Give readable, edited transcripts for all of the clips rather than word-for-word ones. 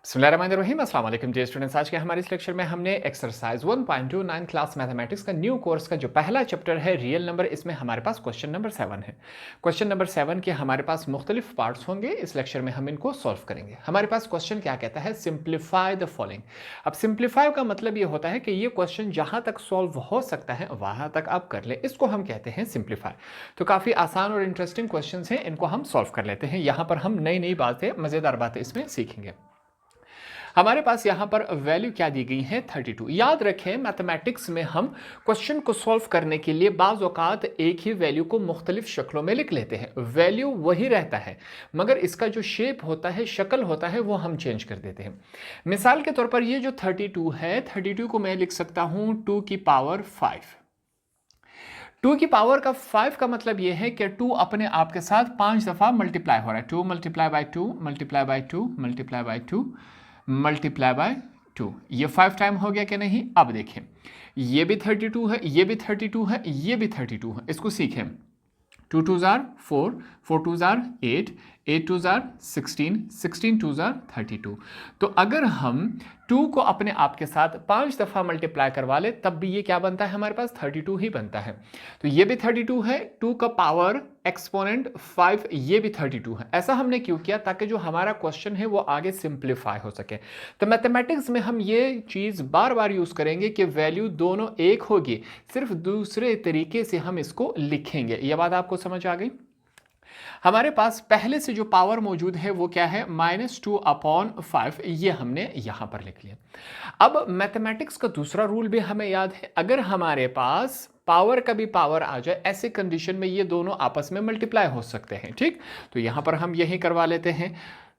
बिस्मिल्लाहिर्रहमानिर्रहीम अस्सलाम वालेकुम डियर स्टूडेंट्स। आज के हमारे इस लेक्चर में हमने एक्सरसाइज 1.29 क्लास मैथमेटिक्स का न्यू कोर्स का जो पहला चैप्टर है रियल नंबर, इसमें हमारे पास क्वेश्चन नंबर 7 है। क्वेश्चन नंबर 7 के हमारे पास मुख्तलिफ पार्ट्स होंगे। इस लेक्चर में हम इनको सॉल्व करेंगे। हमारे पास क्वेश्चन क्या कहता है, सिंप्लीफाई द फॉलोइंग। अब सिंप्लीफाई का मतलब ये होता है कि ये क्वेश्चन जहां तक सॉल्व हो सकता है वहां तक आप कर ले, इसको हम कहते हैं सिंप्लीफाई। तो काफी आसान और इंटरेस्टिंग क्वेश्चन हैं, इनको हम सॉल्व कर लेते हैं। यहां पर हम नई नई बातें, मजेदार बातें इसमें सीखेंगे। हमारे पास यहां पर वैल्यू क्या दी गई है, 32। याद रखें, मैथमेटिक्स में हम क्वेश्चन को सॉल्व करने के लिए बाज़ औक़ात एक ही वैल्यू को मुख्तलिफ शक्लों में लिख लेते हैं। वैल्यू वही रहता है मगर इसका जो शेप होता है, शक्ल होता है, वो हम चेंज कर देते हैं। मिसाल के तौर पर ये जो 32 है, 32 को मैं लिख सकता हूं 2 की पावर 5। 2 की पावर का 5 का मतलब यह है कि 2 अपने आप के साथ 5 दफ़ा मल्टीप्लाई हो रहा है। 2 multiply by 2 multiply by 2 multiply by 2 multiply by 2। ये 5 टाइम हो गया कि नहीं। अब देखें, ये भी 32 है, ये भी 32 है, ये भी 32 है। इसको सीखें। 2 2 जार 4, 4 2 जार 8, 8 2 जार 16, 16 2 जार 32। तो अगर हम 2 को अपने आप के साथ 5 दफ़ा मल्टीप्लाई करवा ले तब भी ये क्या बनता है, हमारे पास 32 ही बनता है। तो ये भी 32 है, 2 का पावर एक्सपोनेंट 5, ये भी 32 है। ऐसा हमने क्यों किया, ताकि जो हमारा क्वेश्चन है वो आगे सिंप्लीफाई हो सके। तो मैथमेटिक्स में हम ये चीज़ बार बार यूज़ करेंगे कि वैल्यू दोनों एक होगी, सिर्फ दूसरे तरीके से हम इसको लिखेंगे। ये बात आपको समझ आ गई। हमारे पास पहले से जो पावर मौजूद है वो क्या है, -2/5। ये हमने यहां पर लिख लिया। अब मैथमेटिक्स का दूसरा रूल भी हमें याद है, अगर हमारे पास पावर का भी पावर आ जाए, ऐसे कंडीशन में ये दोनों आपस में मल्टीप्लाई हो सकते हैं। ठीक, तो यहां पर हम यही करवा लेते हैं।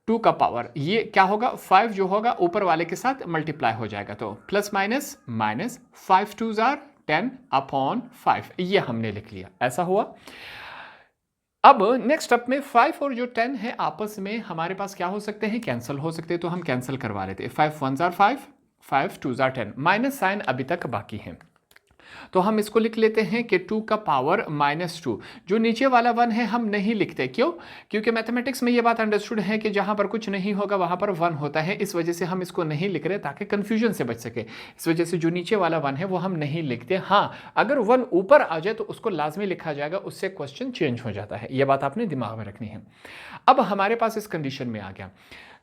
2 का पावर ये क्या होगा, 5 जो होगा ऊपर वाले के साथ मल्टीप्लाई हो जाएगा, तो प्लस माइनस माइनस 5 2 जार 10/5, ये हमने लिख लिया। ऐसा हुआ। अब नेक्स्ट स्टेप में 5 और जो 10 है आपस में हमारे पास क्या हो सकते हैं, कैंसिल हो सकते हैं। तो हम कैंसिल करवा लेते हैं। 5 1 जार 5, 5 2 जार 10, माइनस साइन अभी तक बाकी है। तो हम इसको लिख लेते हैं कि 2 का पावर -2। जो नीचे वाला 1 है हम नहीं लिखते, क्यों? क्योंकि मैथमेटिक्स में ये बात अंडरस्टूड है कि जहां पर कुछ नहीं होगा वहां पर 1 होता है। इस वजह से हम इसको नहीं लिख रहे ताकि कंफ्यूजन से बच सके। इस वजह से जो नीचे वाला 1 है वो हम नहीं लिखते। हाँ, अगर 1 ऊपर आ जाए तो उसको लाजमी लिखा जाएगा, उससे क्वेश्चन चेंज हो जाता है। यह बात आपने दिमाग में रखनी है। अब हमारे पास इस कंडीशन में आ गया,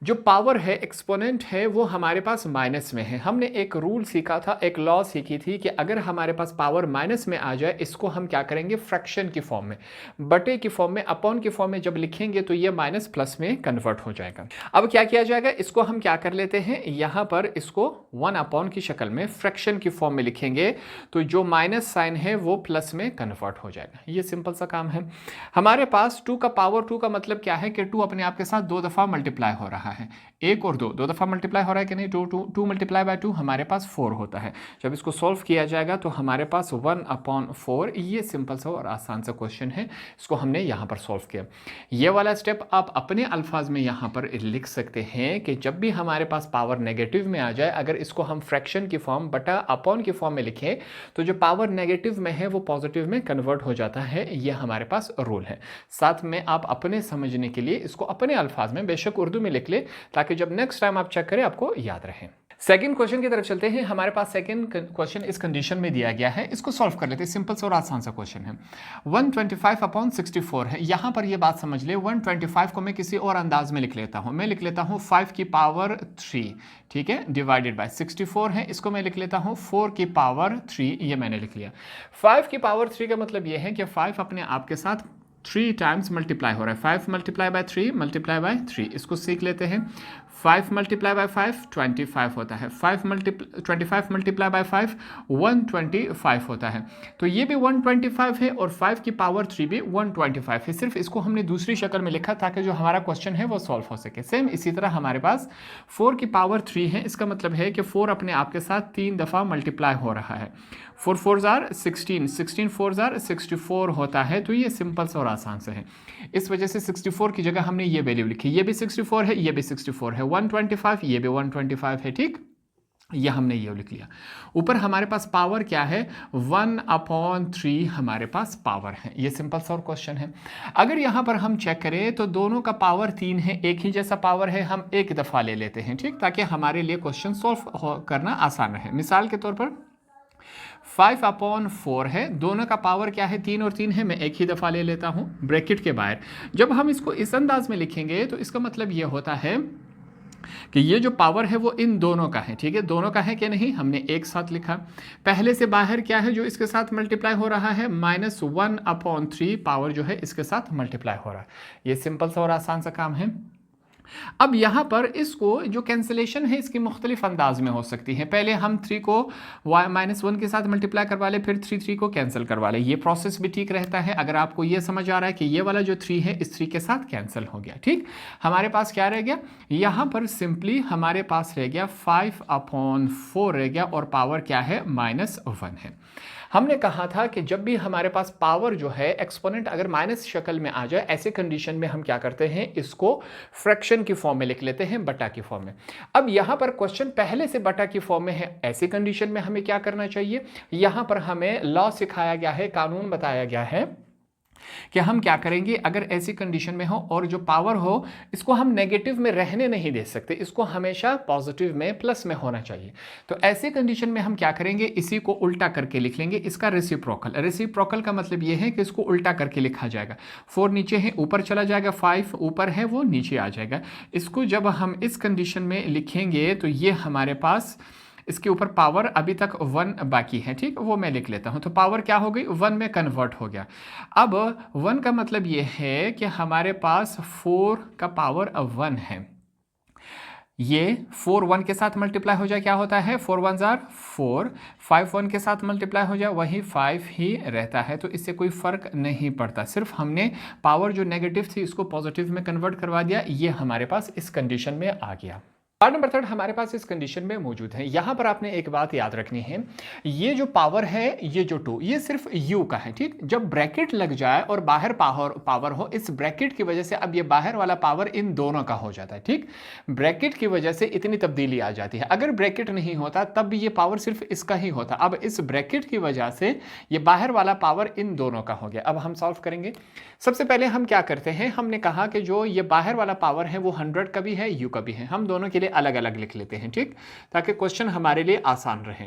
जो पावर है, एक्सपोनेंट है, वो हमारे पास माइनस में है। हमने एक रूल सीखा था, एक लॉ सीखी थी कि अगर हमारे पास पावर माइनस में आ जाए, इसको हम क्या करेंगे, फ्रैक्शन की फॉर्म में, बटे की फॉर्म में, अपॉन की फॉर्म में जब लिखेंगे तो ये माइनस प्लस में कन्वर्ट हो जाएगा। अब क्या किया जाएगा, इसको हम क्या कर लेते हैं, यहां पर इसको 1 अपॉन की शक्ल में फ्रैक्शन की फॉर्म में लिखेंगे, तो जो माइनस साइन है वो प्लस में कन्वर्ट हो जाएगा। ये सिंपल सा काम है। हमारे पास 2 का पावर 2 का मतलब क्या है कि 2 अपने आप के साथ 2 दफ़ा मल्टीप्लाई हो रहा है। 1 और 2 दो दफ़ा मल्टीप्लाई हो रहा है कि नहीं। 2 मल्टीप्लाई बाय 2 हमारे पास 4 होता है। जब इसको सॉल्व किया जाएगा तो हमारे पास 1/4। ये सिंपल सा और आसान सा क्वेश्चन है, इसको हमने यहाँ पर सॉल्व किया। ये वाला स्टेप आप अपने अल्फाज में यहाँ पर लिख सकते हैं कि जब भी हमारे पास पावर नेगेटिव में आ जाए, अगर इसको हम फ्रैक्शन की फॉर्म बटा अपॉन की फॉर्म में लिखें तो जो पावर नेगेटिव में है वो पॉजिटिव में कन्वर्ट हो जाता है। ये हमारे पास रूल है। साथ में आप अपने समझने के लिए इसको अपने अल्फाज में बेशक उर्दू में लिख ले, ताकि जब नेक्स्ट टाइम आप चेक करें आपको याद रहे। सेकंड क्वेश्चन की तरफ चलते हैं। हमारे पास सेकंड क्वेश्चन इस कंडीशन में दिया गया है, इसको सॉल्व कर लेते हैं। सिंपल सा और आसान सा क्वेश्चन है। 125/64 है। यहां पर यह बात समझ ले, 125 को मैं किसी और अंदाज में लिख लेता हूं। मैं लिख लेता हूं 5 की पावर 3, ठीक है, डिवाइडेड बाय 64 है। इसको मैं लिख लेता हूं 4 की पावर 3, ये मैंने लिख लिया। 5 की पावर 3 का मतलब यह है कि 5 अपने आप के साथ 3 टाइम्स मल्टीप्लाई हो रहा है। 5 मल्टीप्लाई बाय 3 मल्टीप्लाई बाय 3, इसको सीख लेते हैं। 5 मल्टीप्लाई बाय 5 25 होता है। 25 मल्टीप्लाई बाय 5 125 होता है। तो ये भी 125 है और 5 की पावर 3 भी 125 है। सिर्फ इसको हमने दूसरी शक्ल में लिखा ताकि जो हमारा क्वेश्चन है वो सॉल्व हो सके। सेम इसी तरह हमारे पास 4 की पावर 3 है। इसका मतलब है कि 4 अपने आप के साथ 3 दफ़ा मल्टीप्लाई हो रहा है। 4 4 जार 16, 16 4 जार 64 होता है। तो ये सिंपल सा और आसान से है। इस वजह से 64 की जगह हमने ये वैल्यू लिखी। ये भी 64 है, ये भी 64 है। 125, ये भी 125 है। ठीक, ये हमने ये लिख लिया। ऊपर हमारे पास पावर क्या है, 1/3 हमारे पास पावर है। ये सिंपल सा क्वेश्चन है। अगर यहाँ पर हम चेक करें तो दोनों का पावर 3 है, एक ही जैसा पावर है, हम एक दफ़ा ले लेते हैं, ठीक, ताकि हमारे लिए क्वेश्चन सॉल्व करना आसान रहे। मिसाल के तौर पर 5/4 है, दोनों का पावर क्या है, 3 और 3 है, मैं एक ही दफ़ा ले लेता हूँ ब्रैकेट के बाहर। जब हम इसको इस अंदाज में लिखेंगे तो इसका मतलब ये होता है कि ये जो पावर है वो इन दोनों का है, ठीक है, दोनों का है कि नहीं, हमने एक साथ लिखा। पहले से बाहर क्या है जो इसके साथ मल्टीप्लाई हो रहा है, -1/3 पावर जो है इसके साथ मल्टीप्लाई हो रहा है। ये सिंपल सा और आसान सा काम है। अब यहाँ पर इसको जो कैंसिलेशन है इसकी मुख्तलिफ अंदाज में हो सकती है। पहले हम 3 को -1 के साथ मल्टीप्लाई करवा ले, फिर 3 को कैंसिल करवा ले। ये प्रोसेस भी ठीक रहता है अगर आपको ये समझ आ रहा है कि ये वाला जो 3 है इस 3 के साथ कैंसिल हो गया, ठीक। हमारे पास क्या रह गया, यहाँ पर सिंपली हमारे पास रह गया 5/4 रह गया और पावर क्या है, -1 है। हमने कहा था कि जब भी हमारे पास पावर जो है एक्सपोनेंट अगर माइनस शक्ल में आ जाए, ऐसे कंडीशन में हम क्या करते हैं, इसको फ्रैक्शन की फॉर्म में लिख लेते हैं, बटा की फॉर्म में। अब यहां पर क्वेश्चन पहले से बटा की फॉर्म में है, ऐसी कंडीशन में हमें क्या करना चाहिए, यहां पर हमें लॉ सिखाया गया है, कानून बताया गया है कि हम क्या करेंगे, अगर ऐसी कंडीशन में हो और जो पावर हो इसको हम नेगेटिव में रहने नहीं दे सकते, इसको हमेशा पॉजिटिव में, प्लस में होना चाहिए। तो ऐसी कंडीशन में हम क्या करेंगे, इसी को उल्टा करके लिख लेंगे, इसका रेसिप्रोकल। रेसिप्रोकल का मतलब यह है कि इसको उल्टा करके लिखा जाएगा। 4 नीचे है ऊपर चला जाएगा, 5 ऊपर है वो नीचे आ जाएगा। इसको जब हम इस कंडीशन में लिखेंगे तो ये हमारे पास इसके ऊपर पावर अभी तक 1 बाकी है, ठीक, वो मैं लिख लेता हूं। तो पावर क्या हो गई, 1 में कन्वर्ट हो गया। अब 1 का मतलब ये है कि हमारे पास 4 का पावर 1 है। ये 4 1 के साथ मल्टीप्लाई हो जाए, क्या होता है, 4 1 जार 4, 5 1 के साथ मल्टीप्लाई हो जाए वही 5 ही रहता है। तो इससे कोई फर्क नहीं पड़ता, सिर्फ हमने पावर जो नेगेटिव थी इसको पॉजिटिव में कन्वर्ट करवा दिया। ये हमारे पास इस कंडीशन में आ गया। पार्ट नंबर 3 हमारे पास इस कंडीशन में मौजूद है। यहां पर आपने एक बात याद रखनी है, ये जो पावर है, ये जो 2, ये सिर्फ u का है, ठीक। जब ब्रैकेट लग जाए और बाहर पावर हो, इस ब्रैकेट की वजह से अब ये बाहर वाला पावर इन दोनों का हो जाता है, ठीक। ब्रैकेट की वजह से इतनी तब्दीली आ जाती है। अगर ब्रैकेट नहीं होता तब भी ये पावर सिर्फ इसका ही होता। अब इस ब्रैकेट की वजह से ये बाहर वाला पावर इन दोनों का हो गया। अब हम सॉल्व करेंगे। सबसे पहले हम क्या करते हैं, हमने कहा कि जो ये बाहर वाला पावर है वो 100 का भी है, u का भी है, हम दोनों के लिए अलग अलग लिख लेते हैं, ठीक, ताकि क्वेश्चन हमारे लिए आसान रहे।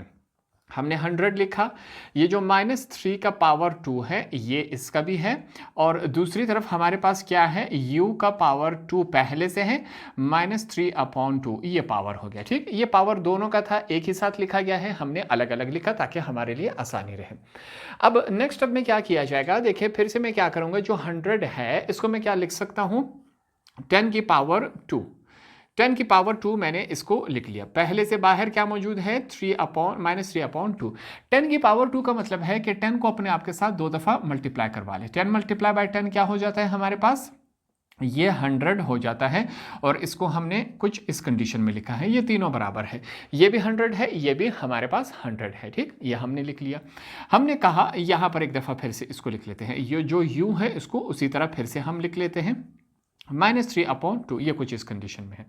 हमने 100 लिखा, ये जो -3 का पावर 2 है ये इसका भी है, और दूसरी तरफ हमारे पास क्या है, u का पावर 2 पहले से है, -3/2 ये पावर हो गया, ठीक। ये पावर दोनों का था, एक ही साथ लिखा गया है, हमने अलग अलग लिखा ताकि हमारे लिए आसानी रहे। अब नेक्स्ट स्टेप में क्या किया जाएगा, देखिए फिर से मैं क्या करूंगा, जो 100 है इसको मैं क्या लिख सकता हूं, 10 की पावर 2, 10 की पावर 2 मैंने इसको लिख लिया। पहले से बाहर क्या मौजूद है, -3/2। 10 की पावर 2 का मतलब है कि 10 को अपने आप के साथ 2 दफ़ा मल्टीप्लाई करवा लें। 10 मल्टीप्लाई बाय 10 क्या हो जाता है हमारे पास, ये 100 हो जाता है। और इसको हमने कुछ इस कंडीशन में लिखा है, ये तीनों बराबर है, ये भी 100 है, ये भी हमारे पास 100 है, ठीक, ये हमने लिख लिया। हमने कहा यहाँ पर एक दफ़ा फिर से इसको लिख लेते हैं, ये जो u है इसको उसी तरह फिर से हम लिख लेते हैं, -3/2, ये कुछ इस कंडीशन में है।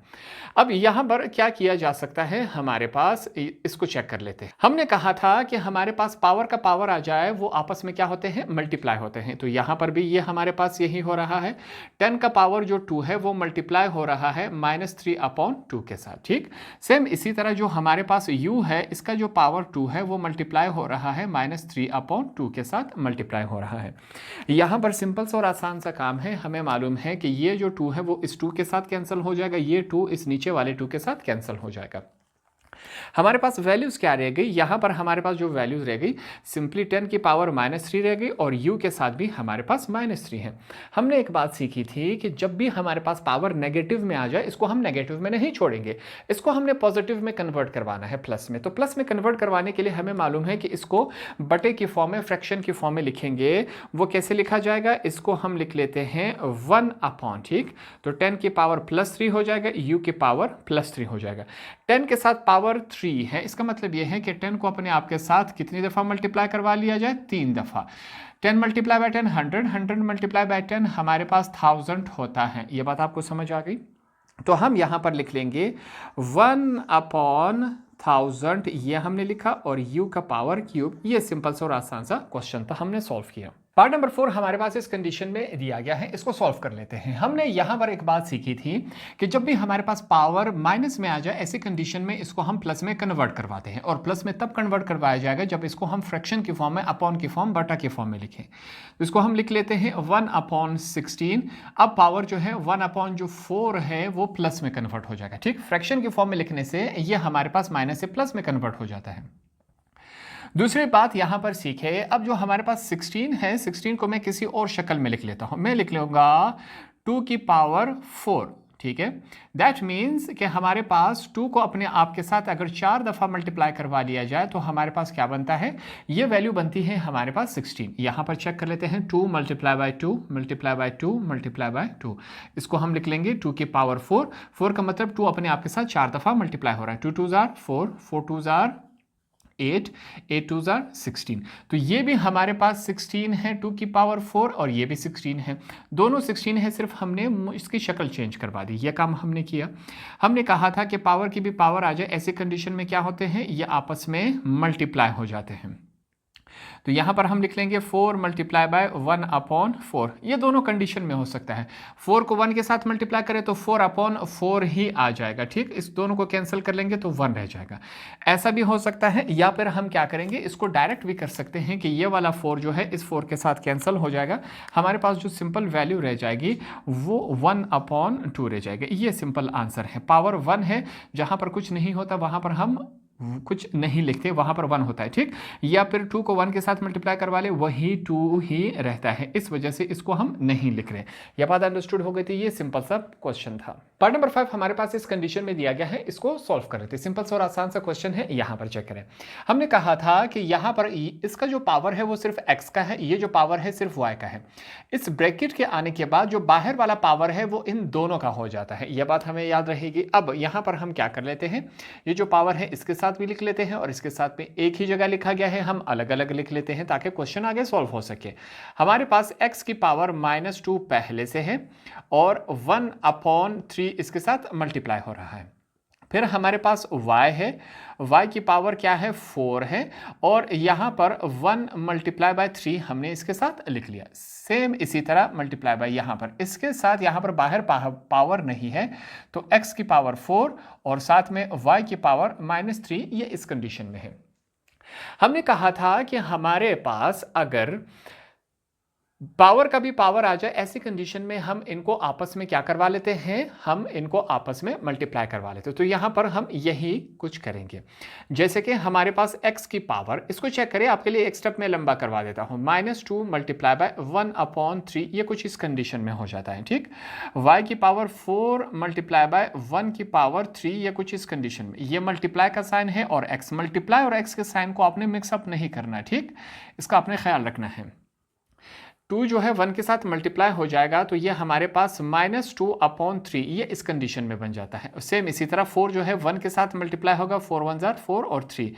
अब यहां पर क्या किया जा सकता है, हमारे पास इसको चेक कर लेते हैं। हमने कहा था कि हमारे पास पावर का पावर आ जाए वो आपस में क्या होते हैं, मल्टीप्लाई होते हैं। तो यहां पर भी ये हमारे पास यही हो रहा है, 10 का पावर जो 2 है वो मल्टीप्लाई हो रहा है -3/2 के साथ, ठीक। सेम इसी तरह जो हमारे पास u है इसका जो पावर 2 है वो मल्टीप्लाई हो रहा है -3/2 के साथ मल्टीप्लाई हो रहा है। यहां पर सिंपल सा और आसान सा काम है, हमें मालूम है कि ये जो 2 है वो इस 2 के साथ कैंसिल हो जाएगा, ये 2 इस नीचे वाले 2 के साथ कैंसिल हो जाएगा। हमारे पास वैल्यूज क्या रह गई, यहां पर हमारे पास जो वैल्यूज रह गई, सिंपली 10 की पावर -3 रह गई और u के साथ भी हमारे पास -3 है। हमने एक बात सीखी थी कि जब भी हमारे पास पावर नेगेटिव में आ जाए इसको हम नेगेटिव में नहीं छोड़ेंगे, इसको हमने पॉजिटिव में कन्वर्ट करवाना है, प्लस में। तो प्लस में कन्वर्ट करवाने के लिए हमें मालूम है कि इसको बटे की फॉर्म में, फ्रैक्शन की फॉर्म में लिखेंगे। वो कैसे लिखा जाएगा, इसको हम लिख लेते हैं 1/, ठीक। तो 10 की पावर +3 हो जाएगा, u की पावर +3 हो जाएगा। 10 के साथ पावर 3 है, इसका मतलब यह है कि 10 को अपने आप के साथ कितनी दफ़ा मल्टीप्लाई करवा लिया जाए, 3 दफ़ा। 10 मल्टीप्लाई बाय 10 100, 100 मल्टीप्लाई बाय 10 हमारे पास 1000 होता है। ये बात आपको समझ आ गई। तो हम यहाँ पर लिख लेंगे 1/3 1000 ये हमने लिखा और u का पावर क्यूब, ये सिंपल सा और आसान सा क्वेश्चन था, हमने सॉल्व किया। पार्ट नंबर 4 हमारे पास इस कंडीशन में दिया गया है, इसको सॉल्व कर लेते हैं। हमने यहां पर एक बात सीखी थी कि जब भी हमारे पास पावर माइनस में आ जाए ऐसी कंडीशन में इसको हम प्लस में कन्वर्ट करवाते हैं, और प्लस में तब कन्वर्ट करवाया जाएगा जब इसको हम फ्रैक्शन की फॉर्म में, अपॉन की फॉर्म, बटा की फॉर्म में लिखें। तो इसको हम लिख लेते हैं 1/16। अब पावर जो है 1/4 है वो प्लस में कन्वर्ट हो जाएगा, ठीक। फ्रैक्शन की फॉर्म में लिखने से ये हमारे पास माइनस से प्लस में कन्वर्ट हो जाता है। दूसरी बात यहां पर सीखे, अब जो हमारे पास 16 है, 16 को मैं किसी और शक्ल में लिख लेता हूं। मैं लिख लूंगा 2 की पावर 4, ठीक है। दैट मीन्स कि हमारे पास 2 को अपने आप के साथ अगर 4 दफ़ा मल्टीप्लाई करवा लिया जाए तो हमारे पास क्या बनता है, ये वैल्यू बनती है हमारे पास 16। यहां पर चेक कर लेते हैं, 2 multiply by 2 multiply by 2 multiply by 2, इसको हम लिख लेंगे 2 की पावर 4। 4 का मतलब 2 अपने आप के साथ 4 दफ़ा मल्टीप्लाई हो रहा है। 2 2 जार 4, 4 2 जार 8, 8 2 जार 16। तो ये भी हमारे पास 16 है 2 की पावर 4, और ये भी 16 है, दोनों 16 है, सिर्फ हमने इसकी शक्ल चेंज करवा दी। ये काम हमने किया। हमने कहा था कि पावर की भी पावर आ जाए ऐसी कंडीशन में क्या होते हैं, ये आपस में मल्टीप्लाई हो जाते हैं। तो यहां पर हम लिख लेंगे 4 मल्टीप्लाई बाय 1/4। ये दोनों कंडीशन में हो सकता है। 4 को 1 के साथ मल्टीप्लाई करें तो 4/4 ही आ जाएगा, ठीक। इस दोनों को कैंसिल कर लेंगे तो 1 रह जाएगा। ऐसा भी हो सकता है, या फिर हम क्या करेंगे, इसको डायरेक्ट भी कर सकते हैं कि ये वाला 4 जो है इस 4 के साथ कैंसिल हो जाएगा। हमारे पास जो सिंपल वैल्यू रह जाएगी वो 1/2 रह जाएगा। ये सिंपल आंसर है। पावर 1 है, जहां पर कुछ नहीं होता वहां पर हम कुछ नहीं लिखते, वहां पर 1 होता है, ठीक। या फिर 2 को 1 के साथ मल्टीप्लाई करवा ले, वही 2 ही रहता है, इस वजह से इसको हम नहीं लिख रहे। यह बात अंडरस्टूड हो गई थी। ये सिंपल सा क्वेश्चन था। पार्ट नंबर 5 हमारे पास इस कंडीशन में दिया गया है, इसको सॉल्व कर लेते हैं। सिंपल सा और आसान सा क्वेश्चन है, यहां पर चेक करें। हमने कहा था कि यहां पर इसका जो पावर है वो सिर्फ x का है, ये जो पावर है सिर्फ y का है। इस ब्रैकेट के आने के बाद जो बाहर वाला पावर है वो इन दोनों का हो जाता है, यह बात हमें याद रहेगी। अब यहां पर हम क्या कर लेते हैं, ये जो पावर है इसके साथ भी लिख लेते हैं, और इसके साथ में एक ही जगह लिखा गया है, हम अलग अलग लिख लेते हैं ताकि क्वेश्चन आगे सॉल्व हो सके। हमारे पास x की पावर -2 पहले से है, और 1/3 इसके साथ मल्टीप्लाई हो रहा है। फिर हमारे पास y है, y की पावर क्या है, 4 है, और यहां पर 1 मल्टीप्लाई बाय 3 हमने इसके साथ लिख लिया। सेम इसी तरह मल्टीप्लाई बाय यहां पर इसके साथ, यहां पर बाहर पावर नहीं है तो x की पावर 4 और साथ में y की पावर -3, ये इस कंडीशन में है। हमने कहा था कि हमारे पास अगर पावर का भी पावर आ जाए ऐसी कंडीशन में हम इनको आपस में क्या करवा लेते हैं, हम इनको आपस में मल्टीप्लाई करवा लेते हैं। तो यहां पर हम यही कुछ करेंगे, जैसे कि हमारे पास x की पावर, इसको चेक करें, आपके लिए एक स्टेप में लंबा करवा देता हूं। -2 मल्टीप्लाई बाय 1/3, ये कुछ इस कंडीशन में हो जाता है, ठीक। y की पावर 4 मल्टीप्लाई बाय 1 की पावर 3, ये कुछ इस कंडीशन में, ये मल्टीप्लाई का साइन है, और x मल्टीप्लाई और x के साइन को आपने मिक्सअप नहीं करना, ठीक। इसका आपने ख्याल रखना है। 2 जो है 1 के साथ मल्टीप्लाई हो जाएगा तो ये हमारे पास -2/3, ये इस कंडीशन में बन जाता है। सेम इसी तरह 4 जो है 1 के साथ मल्टीप्लाई होगा, 4 1 जार 4 और 3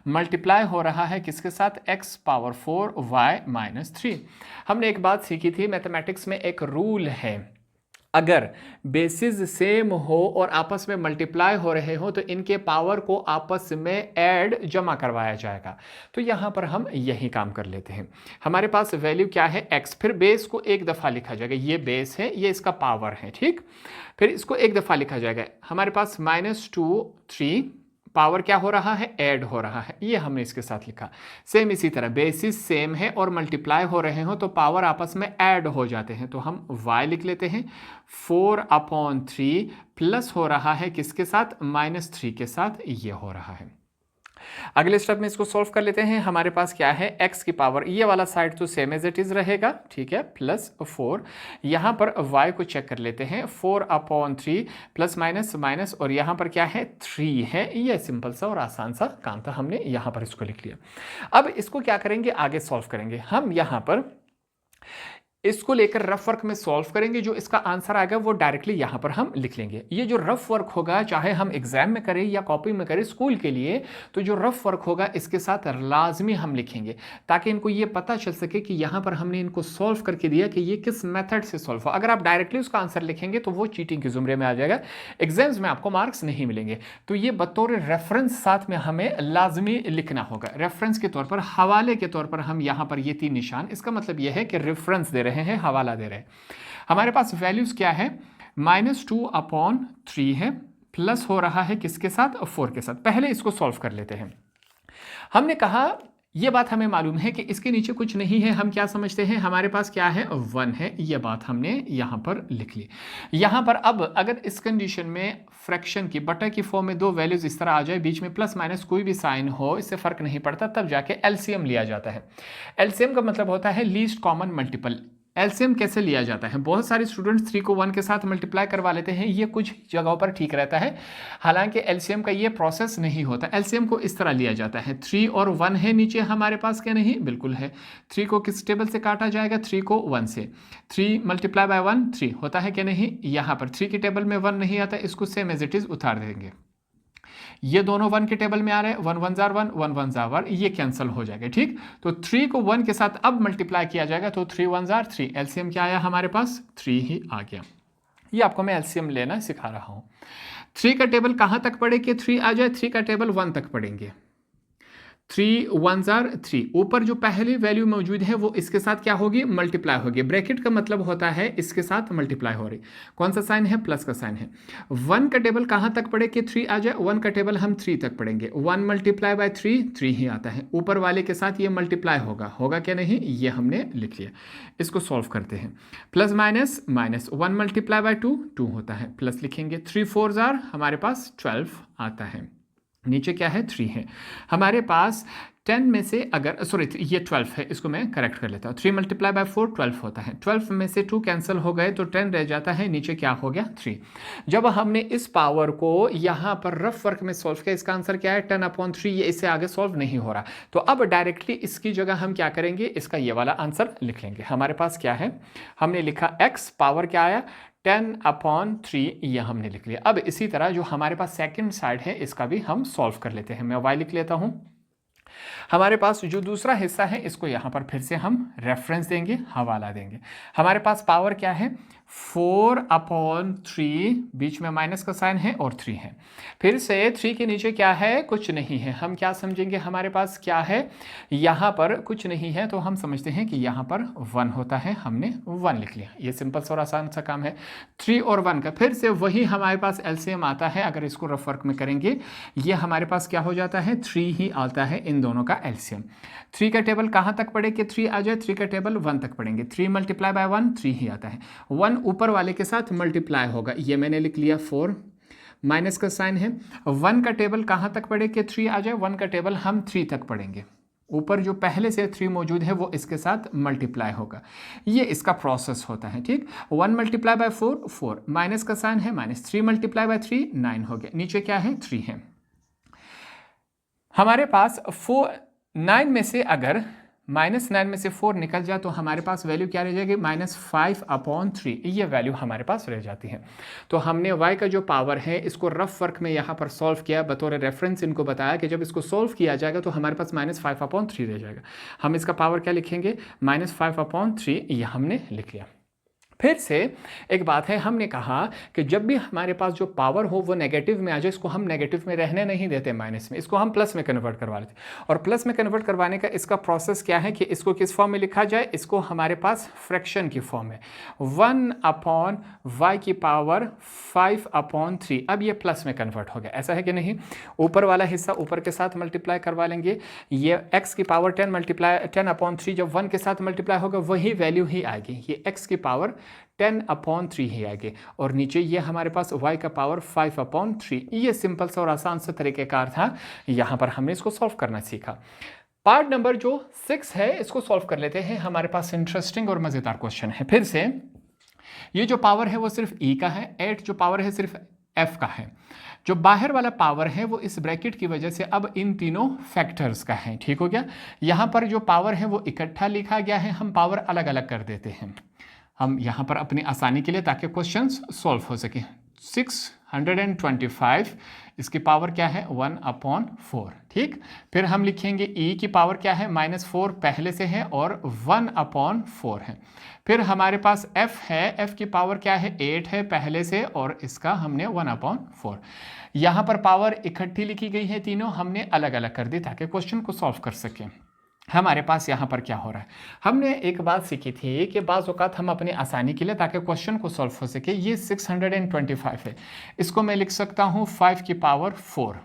मल्टीप्लाई हो रहा है किसके साथ, x पावर 4 y -3। हमने एक बात सीखी थी, मैथमेटिक्स में एक रूल है, अगर बेसिस सेम हो और आपस में मल्टीप्लाई हो रहे हो तो इनके पावर को आपस में ऐड जमा करवाया जाएगा। तो यहां पर हम यही काम कर लेते हैं। हमारे पास वैल्यू क्या है, x, फिर बेस को एक दफा लिखा जाएगा, ये बेस है, ये इसका पावर है, ठीक। फिर इसको एक दफा लिखा जाएगा। हमारे पास -2 3 पावर क्या हो रहा है, ऐड हो रहा है, ये हमने इसके साथ लिखा। सेम इसी तरह बेसिस सेम है और मल्टीप्लाई हो रहे हो तो पावर आपस में ऐड हो जाते हैं, तो हम y लिख लेते हैं। 4/3 प्लस हो रहा है किसके साथ, -3 के साथ, ये हो रहा है। अगले स्टेप में इसको सॉल्व कर लेते हैं। हमारे पास क्या है, x की पावर, ये वाला साइड तो सेम एज इट इज रहेगा, ठीक है, +4। यहां पर y को चेक कर लेते हैं, 4/3 प्लस माइनस माइनस, और यहां पर क्या है, 3 है। ये सिंपल सा और आसान सा काम था, हमने यहां पर इसको लिख लिया। अब इसको क्या करेंगे, आगे सॉल्व करेंगे। हम यहां पर इसको लेकर रफ वर्क में सॉल्व करेंगे, जो इसका आंसर आएगा वो डायरेक्टली यहां पर हम लिख लेंगे। ये जो रफ वर्क होगा, चाहे हम एग्जाम में करें या कॉपी में करें स्कूल के लिए, तो जो रफ वर्क होगा इसके साथ लाजमी हम लिखेंगे, ताकि इनको ये पता चल सके कि यहां पर हमने इनको सॉल्व करके दिया कि ये किस मेथड से सॉल्व हो। अगर आप डायरेक्टली उसका आंसर लिखेंगे तो वो चीटिंग के जुमरे में आ जाएगा, एग्जाम्स में आपको मार्क्स नहीं मिलेंगे। तो ये बतौर रेफरेंस साथ में हमें लाजमी लिखना होगा। रेफरेंस के तौर पर, हवाले के तौर पर हम यहां पर ये 3 निशान, इसका मतलब यह है कि रेफरेंस दे रहे हैं, हवाला दे रहे हैं। हमारे पास वैल्यूज क्या है, -2/3 है, प्लस हो रहा है किसके साथ, 4 के साथ। पहले इसको सॉल्व कर लेते हैं। हमने कहा ये बात हमें मालूम है कि इसके नीचे कुछ नहीं है, हम क्या समझते हैं, हमारे पास क्या है, 1 है। ये बात हमने यहां पर लिख ली। यहां पर अब अगर इस कंडीशन में फ्रैक्शन की बटा की फॉर्म में 2 वैल्यूज इस तरह आ जाए, बीच में प्लस माइनस कोई भी साइन हो, इससे फर्क नहीं पड़ता, तब जाके एलसीएम लिया जाता है। एलसीएम का मतलब होता है लीस्ट कॉमन मल्टीपल। एलसीएम कैसे लिया जाता है, बहुत सारे स्टूडेंट्स 3 को 1 के साथ मल्टीप्लाई करवा लेते हैं, ये कुछ जगहों पर ठीक रहता है, हालांकि एलसीएम का ये प्रोसेस नहीं होता। एलसीएम को इस तरह लिया जाता है, 3 और 1 है नीचे हमारे पास, क्या नहीं, बिल्कुल है। 3 को किस टेबल से काटा जाएगा, 3 को 1 से। 3 × 1 3 होता है, क्या नहीं, यहाँ पर 3 की टेबल में 1 नहीं आता, इसको सेम एज इट इज उतार देंगे। ये दोनों 1 के टेबल में आ रहे हैं, 1 1 जार 1 1 1 जार 1, ये कैंसिल हो जाएगा, ठीक। तो 3 को 1 के साथ अब मल्टीप्लाई किया जाएगा, तो 3 1 जार 3, एलसीएम क्या आया हमारे पास, 3 ही आ गया। ये आपको मैं एलसीएम लेना सिखा रहा हूं। 3 का टेबल कहां तक पढ़े कि 3 आ जाए, 3 का टेबल 1 तक पढ़ेंगे। 3 1 जार 3, ऊपर जो पहली वैल्यू मौजूद है वो इसके साथ क्या होगी, मल्टीप्लाई होगी। ब्रैकेट का मतलब होता है इसके साथ मल्टीप्लाई हो रही। कौन सा साइन है, प्लस का साइन है। 1 का टेबल कहां तक पढ़े कि 3 आ जाए, 1 का टेबल हम 3 तक पढ़ेंगे। 1 × 3 3 ही आता है, ऊपर वाले के साथ ये मल्टीप्लाई होगा क्या नहीं, ये हमने लिख लिया। इसको सॉल्व करते हैं, प्लस माइनस माइनस, 1 × 2 2 होता है, प्लस लिखेंगे। 3 4 जार हमारे पास 12 आता है, नीचे क्या है, 3 है हमारे पास। 10 में से अगर, सॉरी ये 12 है, इसको मैं करेक्ट कर लेता हूँ। 3 × 4 12 होता है, 12 में से 2 कैंसिल हो गए तो 10 रह जाता है, नीचे क्या हो गया, 3। जब हमने इस पावर को यहाँ पर रफ वर्क में सॉल्व किया, इसका आंसर क्या है, 10/3। ये इससे आगे सॉल्व नहीं हो रहा, तो अब डायरेक्टली इसकी जगह हम क्या करेंगे, इसका ये वाला आंसर लिख लेंगे। हमारे पास क्या है, हमने लिखा x, पावर क्या आया, 10/3, ये हमने लिख लिया। अब इसी तरह जो हमारे पास सेकंड साइड है, इसका भी हम सॉल्व कर लेते हैं। मैं y लिख लेता हूं। हमारे पास जो दूसरा हिस्सा है, इसको यहां पर फिर से हम रेफरेंस देंगे, हवाला देंगे। हमारे पास पावर क्या है, 4/3, बीच में माइनस का साइन है और 3 है। फिर से 3 के नीचे क्या है, कुछ नहीं है। हम क्या समझेंगे, हमारे पास क्या है, यहाँ पर कुछ नहीं है, तो हम समझते हैं कि यहाँ पर 1 होता है, हमने 1 लिख लिया। ये सिंपल और आसान सा काम है। 3 और 1 का फिर से वही हमारे पास एलसीएम आता है। अगर इसको रफ वर्क में करेंगे, ये हमारे पास क्या हो जाता है, 3 ही आता है इन दोनों का एलसीएम। 3 का टेबल कहाँ तक पढ़े कि 3 आ जाए, 3 का टेबल 1 तक पढ़ेंगे। 3 × 1 3 ही आता है, 1 ऊपर वाले के साथ मल्टीप्लाई होगा, ये मैंने लिख लिया 4, माइनस का साइन है। 1 का टेबल कहां तक पढ़े कि 3 आ जाए, 1 का टेबल हम 3 तक पढ़ेंगे, ऊपर जो पहले से 3 मौजूद है वो इसके साथ मल्टीप्लाई होगा। ये इसका प्रोसेस होता है, ठीक। 1 × 4 4, माइनस का साइन है माइनस, 3 × 3 9 हो गया, नीचे क्या है, 3 है। हमारे पास 9 में से अगर -9 में से 4 निकल जाए तो हमारे पास वैल्यू क्या रह जाएगी, -5/3, ये वैल्यू हमारे पास रह जाती है। तो हमने y का जो पावर है, इसको रफ वर्क में यहाँ पर सॉल्व किया, बतौर रेफरेंस इनको बताया कि जब इसको सॉल्व किया जाएगा तो हमारे पास -5/3 रह जाएगा। हम इसका पावर क्या लिखेंगे, -5/3, ये हमने लिख लिया। फिर से एक बात है, हमने कहा कि जब भी हमारे पास जो पावर हो वो नेगेटिव में आ जाए, इसको हम नेगेटिव में रहने नहीं देते, माइनस में, इसको हम प्लस में कन्वर्ट करवा लेते। और प्लस में कन्वर्ट करवाने का इसका प्रोसेस क्या है कि इसको किस फॉर्म में लिखा जाए, इसको हमारे पास फ्रैक्शन की फॉर्म है, 1/y⁵ अब ये प्लस में कन्वर्ट हो गया, ऐसा है कि नहीं। ऊपर वाला हिस्सा ऊपर के साथ मल्टीप्लाई करवा लेंगे, ये x की पावर 10/3 जब 1 के साथ मल्टीप्लाई होगा वही वैल्यू ही आएगी, ये x की पावर 10/3 ही आएगी, और नीचे ये हमारे पास y का पावर 5/3। ये सिंपल सा और आसान सा तरीक़ेकार था, यहाँ पर हमने इसको सॉल्व करना सीखा। पार्ट नंबर जो 6 है, इसको सॉल्व कर लेते हैं। हमारे पास इंटरेस्टिंग और मज़ेदार क्वेश्चन है। फिर से ये जो पावर है वो सिर्फ e का है, 8 जो पावर है सिर्फ f का है। जो बाहर वाला पावर है वो इस ब्रैकेट की वजह से अब इन तीनों फैक्टर्स का है, ठीक हो गया। यहाँ पर जो पावर है वो इकट्ठा लिखा गया है, हम पावर अलग अलग कर देते हैं। हम यहाँ पर अपनी आसानी के लिए ताकि क्वेश्चन सॉल्व हो सके, 625 इसकी पावर क्या है 1/4, ठीक। फिर हम लिखेंगे e की पावर क्या है -4 पहले से है और 1/4 है। फिर हमारे पास f है, f की पावर क्या है 8 है पहले से और इसका हमने 1/4। यहाँ पर पावर इकट्ठी लिखी गई है तीनों, हमने अलग अलग कर दी ताकि क्वेश्चन को सॉल्व कर सकें। हमारे पास यहाँ पर क्या हो रहा है, हमने एक बात सीखी थी कि बाज़ औक़ात हम अपनी आसानी के लिए ताकि क्वेश्चन को सॉल्व हो सके, ये 625 है, इसको मैं लिख सकता हूँ 5 की पावर 4।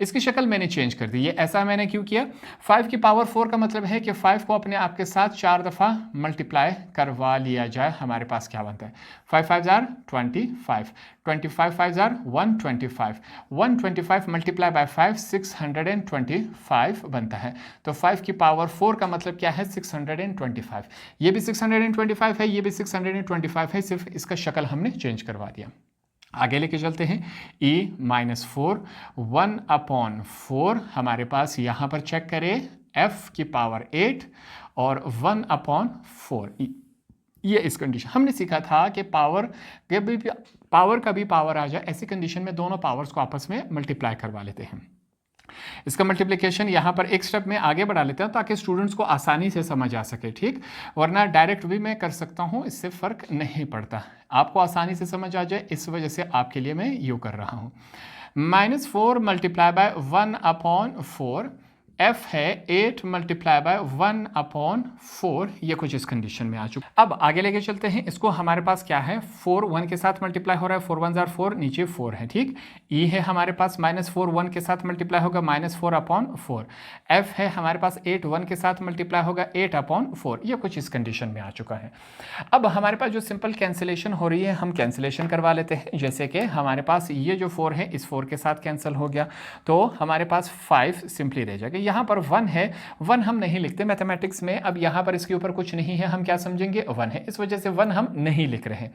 इसकी शक्ल मैंने चेंज कर दी, ये ऐसा मैंने क्यों किया, 5 की पावर 4 का मतलब है कि 5 को अपने आप के साथ 4 दफ़ा मल्टीप्लाई करवा लिया जाए। हमारे पास क्या बनता है 5 5 जार 25, 25 5 जार 125, 125 मल्टीप्लाई बाय 5 625 बनता है। तो 5 की पावर 4 का मतलब क्या है 625, ये भी 625 है, ये भी 625 है, सिर्फ इसका शक्ल हमने चेंज करवा दिया। आगे लेके चलते हैं, e-4 1/4 हमारे पास यहाँ पर चेक करें f की पावर 8 और 1/4, ये इस कंडीशन हमने सीखा था कि पावर का भी पावर आ जाए, ऐसी कंडीशन में दोनों पावर्स को आपस में मल्टीप्लाई करवा लेते हैं। इसका मल्टीप्लिकेशन यहाँ पर एक स्टेप में आगे बढ़ा लेते हैं ताकि स्टूडेंट्स को आसानी से समझ आ सके, ठीक। वरना डायरेक्ट भी मैं कर सकता हूँ, इससे फ़र्क नहीं पड़ता, आपको आसानी से समझ आ जाए इस वजह से आपके लिए मैं यूँ कर रहा हूँ। -4 मल्टीप्लाई बाय 1/4, f है 8 मल्टीप्लाई बाय 1/4, ये कुछ इस कंडीशन में आ चुका। अब आगे लेके चलते हैं, इसको हमारे पास क्या है 4 1 के साथ मल्टीप्लाई हो रहा है, 4 1 जार 4, नीचे 4 है, ठीक। e है हमारे पास -4 1 के साथ मल्टीप्लाई होगा -4/4, f है हमारे पास 8 1 के साथ मल्टीप्लाई होगा 8/4, ये कुछ इस कंडीशन में आ चुका है। अब हमारे पास जो सिंपल कैंसिलेशन हो रही है हम कैंसिलेशन करवा लेते हैं, जैसे कि हमारे पास ये जो 4 है इस 4 के साथ कैंसिल हो गया, तो हमारे पास 5 सिंपली रह जाएगा। यहाँ पर 1 है, 1 हम नहीं लिखते मैथमेटिक्स में, अब यहाँ पर इसके ऊपर कुछ नहीं है, हम क्या समझेंगे 1 है, इस वजह से 1 हम नहीं लिख रहे हैं।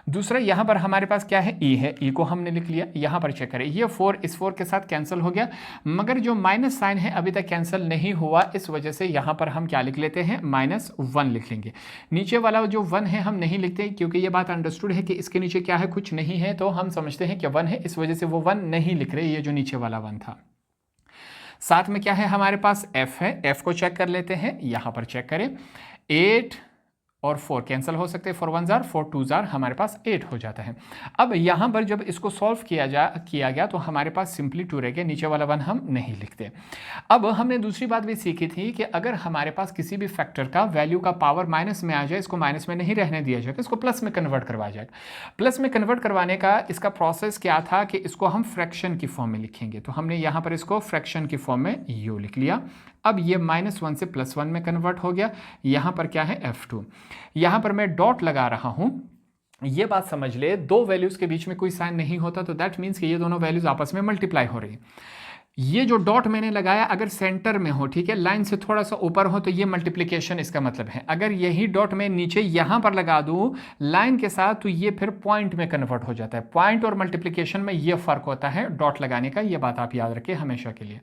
दूसरा यहाँ पर हमारे पास क्या है e है, e को हमने लिख लिया। यहाँ पर चेक करें, ये 4 इस 4 के साथ कैंसिल हो गया, मगर जो माइनस साइन है अभी तक कैंसिल नहीं हुआ, इस वजह से यहाँ पर हम क्या लिख लेते हैं -1 लिख लेंगे। नीचे वाला जो 1 है हम नहीं लिखते क्योंकि ये बात अंडरस्टूड है कि इसके नीचे क्या है कुछ नहीं है, तो हम समझते हैं कि 1 है, इस वजह से वो 1 नहीं लिख रहे, ये जो नीचे वाला 1 था। साथ में क्या है हमारे पास f है, f को चेक कर लेते हैं, यहाँ पर चेक करें 8 और 4 कैंसिल हो सकते हैं, 4 1 जार 4 2 जार हमारे पास 8 हो जाता है। अब यहाँ पर जब इसको सॉल्व किया गया तो हमारे पास सिंपली 2 रह गया, नीचे वाला 1 हम नहीं लिखते। अब हमने दूसरी बात भी सीखी थी कि अगर हमारे पास किसी भी फैक्टर का वैल्यू का पावर माइनस में आ जाए, इसको माइनस में नहीं रहने दिया जाएगा, इसको प्लस में कन्वर्ट करवाया जाएगा। प्लस में कन्वर्ट करवाने का इसका प्रोसेस क्या था कि इसको हम फ्रैक्शन की फॉर्म में लिखेंगे, तो हमने यहाँ पर इसको फ्रैक्शन की फॉर्म में यू लिख लिया। अब ये -1 से +1 में कन्वर्ट हो गया, यहाँ पर क्या है f2, यहाँ पर मैं डॉट लगा रहा हूँ। ये बात समझ ले, दो वैल्यूज़ के बीच में कोई साइन नहीं होता, तो दैट मीन्स कि ये दोनों वैल्यूज़ आपस में मल्टीप्लाई हो रही है। ये जो डॉट मैंने लगाया अगर सेंटर में हो, ठीक है, लाइन से थोड़ा सा ऊपर हो, तो ये मल्टीप्लिकेशन इसका मतलब है। अगर यही डॉट मैं नीचे यहाँ पर लगा दूँ लाइन के साथ, तो ये फिर पॉइंट में कन्वर्ट हो जाता है। पॉइंट और मल्टीप्लिकेशन में ये फ़र्क होता है डॉट लगाने का, ये बात आप याद रखें हमेशा के लिए।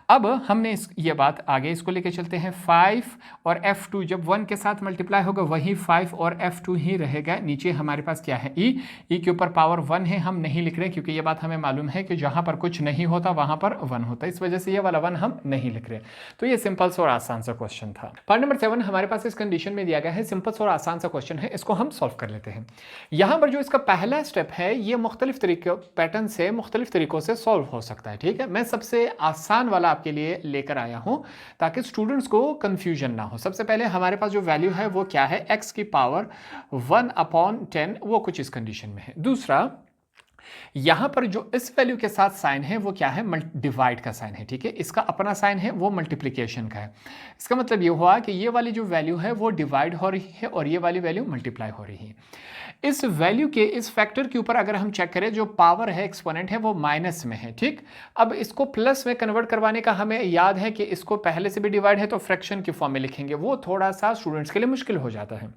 अब हमने ये बात आगे इसको लेके चलते हैं, 5 और f2 जब 1 के साथ मल्टीप्लाई होगा वही 5 और f2 ही रहेगा। नीचे हमारे पास क्या है e के ऊपर पावर 1 है, हम नहीं लिख रहे क्योंकि ये बात हमें मालूम है कि जहाँ पर कुछ नहीं होता वहाँ पर 1 होता है, इस वजह से ये वाला 1 हम नहीं लिख रहे। तो ये सिंपल सा और आसान सा क्वेश्चन था। पार्ट नंबर 7 हमारे पास इस कंडीशन में दिया गया है, सिंपल सा और आसान सा क्वेश्चन है, इसको हम सॉल्व कर लेते हैं। यहाँ पर जो इसका पहला स्टेप है ये मुख्तलिफ तरीके पैटर्न से मुख्तलिफ तरीकों से सॉल्व हो सकता है, ठीक है। मैं सबसे आसान वाला आपके लिए लेकर आया हूं ताकि स्टूडेंट्स को कंफ्यूजन ना हो। सबसे पहले हमारे पास जो वैल्यू है वो क्या है, x की पावर 1/10, वो कुछ इस कंडीशन में है। दूसरा, यहां पर जो इस वैल्यू के साथ साइन है वो क्या है, डिवाइड का साइन है, ठीक है। इसका अपना साइन है वो मल्टीप्लिकेशन का है। इसका मतलब ये हुआ कि ये वाली जो वैल्यू है वो डिवाइड हो रही है और ये वाली वैल्यू मल्टीप्लाई हो रही है। इस वैल्यू के इस फैक्टर के ऊपर अगर हम चेक करें, जो पावर है एक्सपोनेंट है वो माइनस में है, ठीक। अब इसको प्लस में कन्वर्ट करवाने का हमें याद है कि इसको पहले से भी डिवाइड है तो फ्रैक्शन की फॉर्म में लिखेंगे, वो थोड़ा सा स्टूडेंट्स के लिए मुश्किल हो जाता है।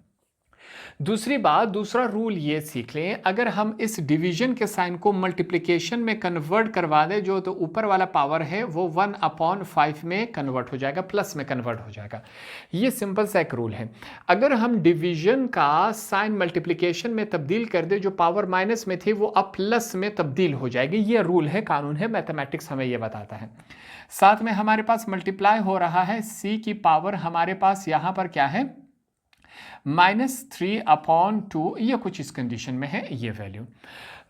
दूसरी बात, दूसरा रूल ये सीख लें, अगर हम इस डिवीजन के साइन को मल्टीप्लिकेशन में कन्वर्ट करवा दें, जो तो ऊपर वाला पावर है वो 1/5 में कन्वर्ट हो जाएगा, प्लस में कन्वर्ट हो जाएगा। ये सिंपल सा एक रूल है। अगर हम डिवीजन का साइन मल्टीप्लिकेशन में तब्दील कर दें, जो पावर माइनस में थी वो अब प्लस में तब्दील हो जाएगी। ये रूल है, कानून है, मैथमेटिक्स हमें ये बताता है। साथ में हमारे पास मल्टीप्लाई हो रहा है c की पावर, हमारे पास यहां पर क्या है, -3/2। ये कुछ इस कंडीशन में है ये वैल्यू।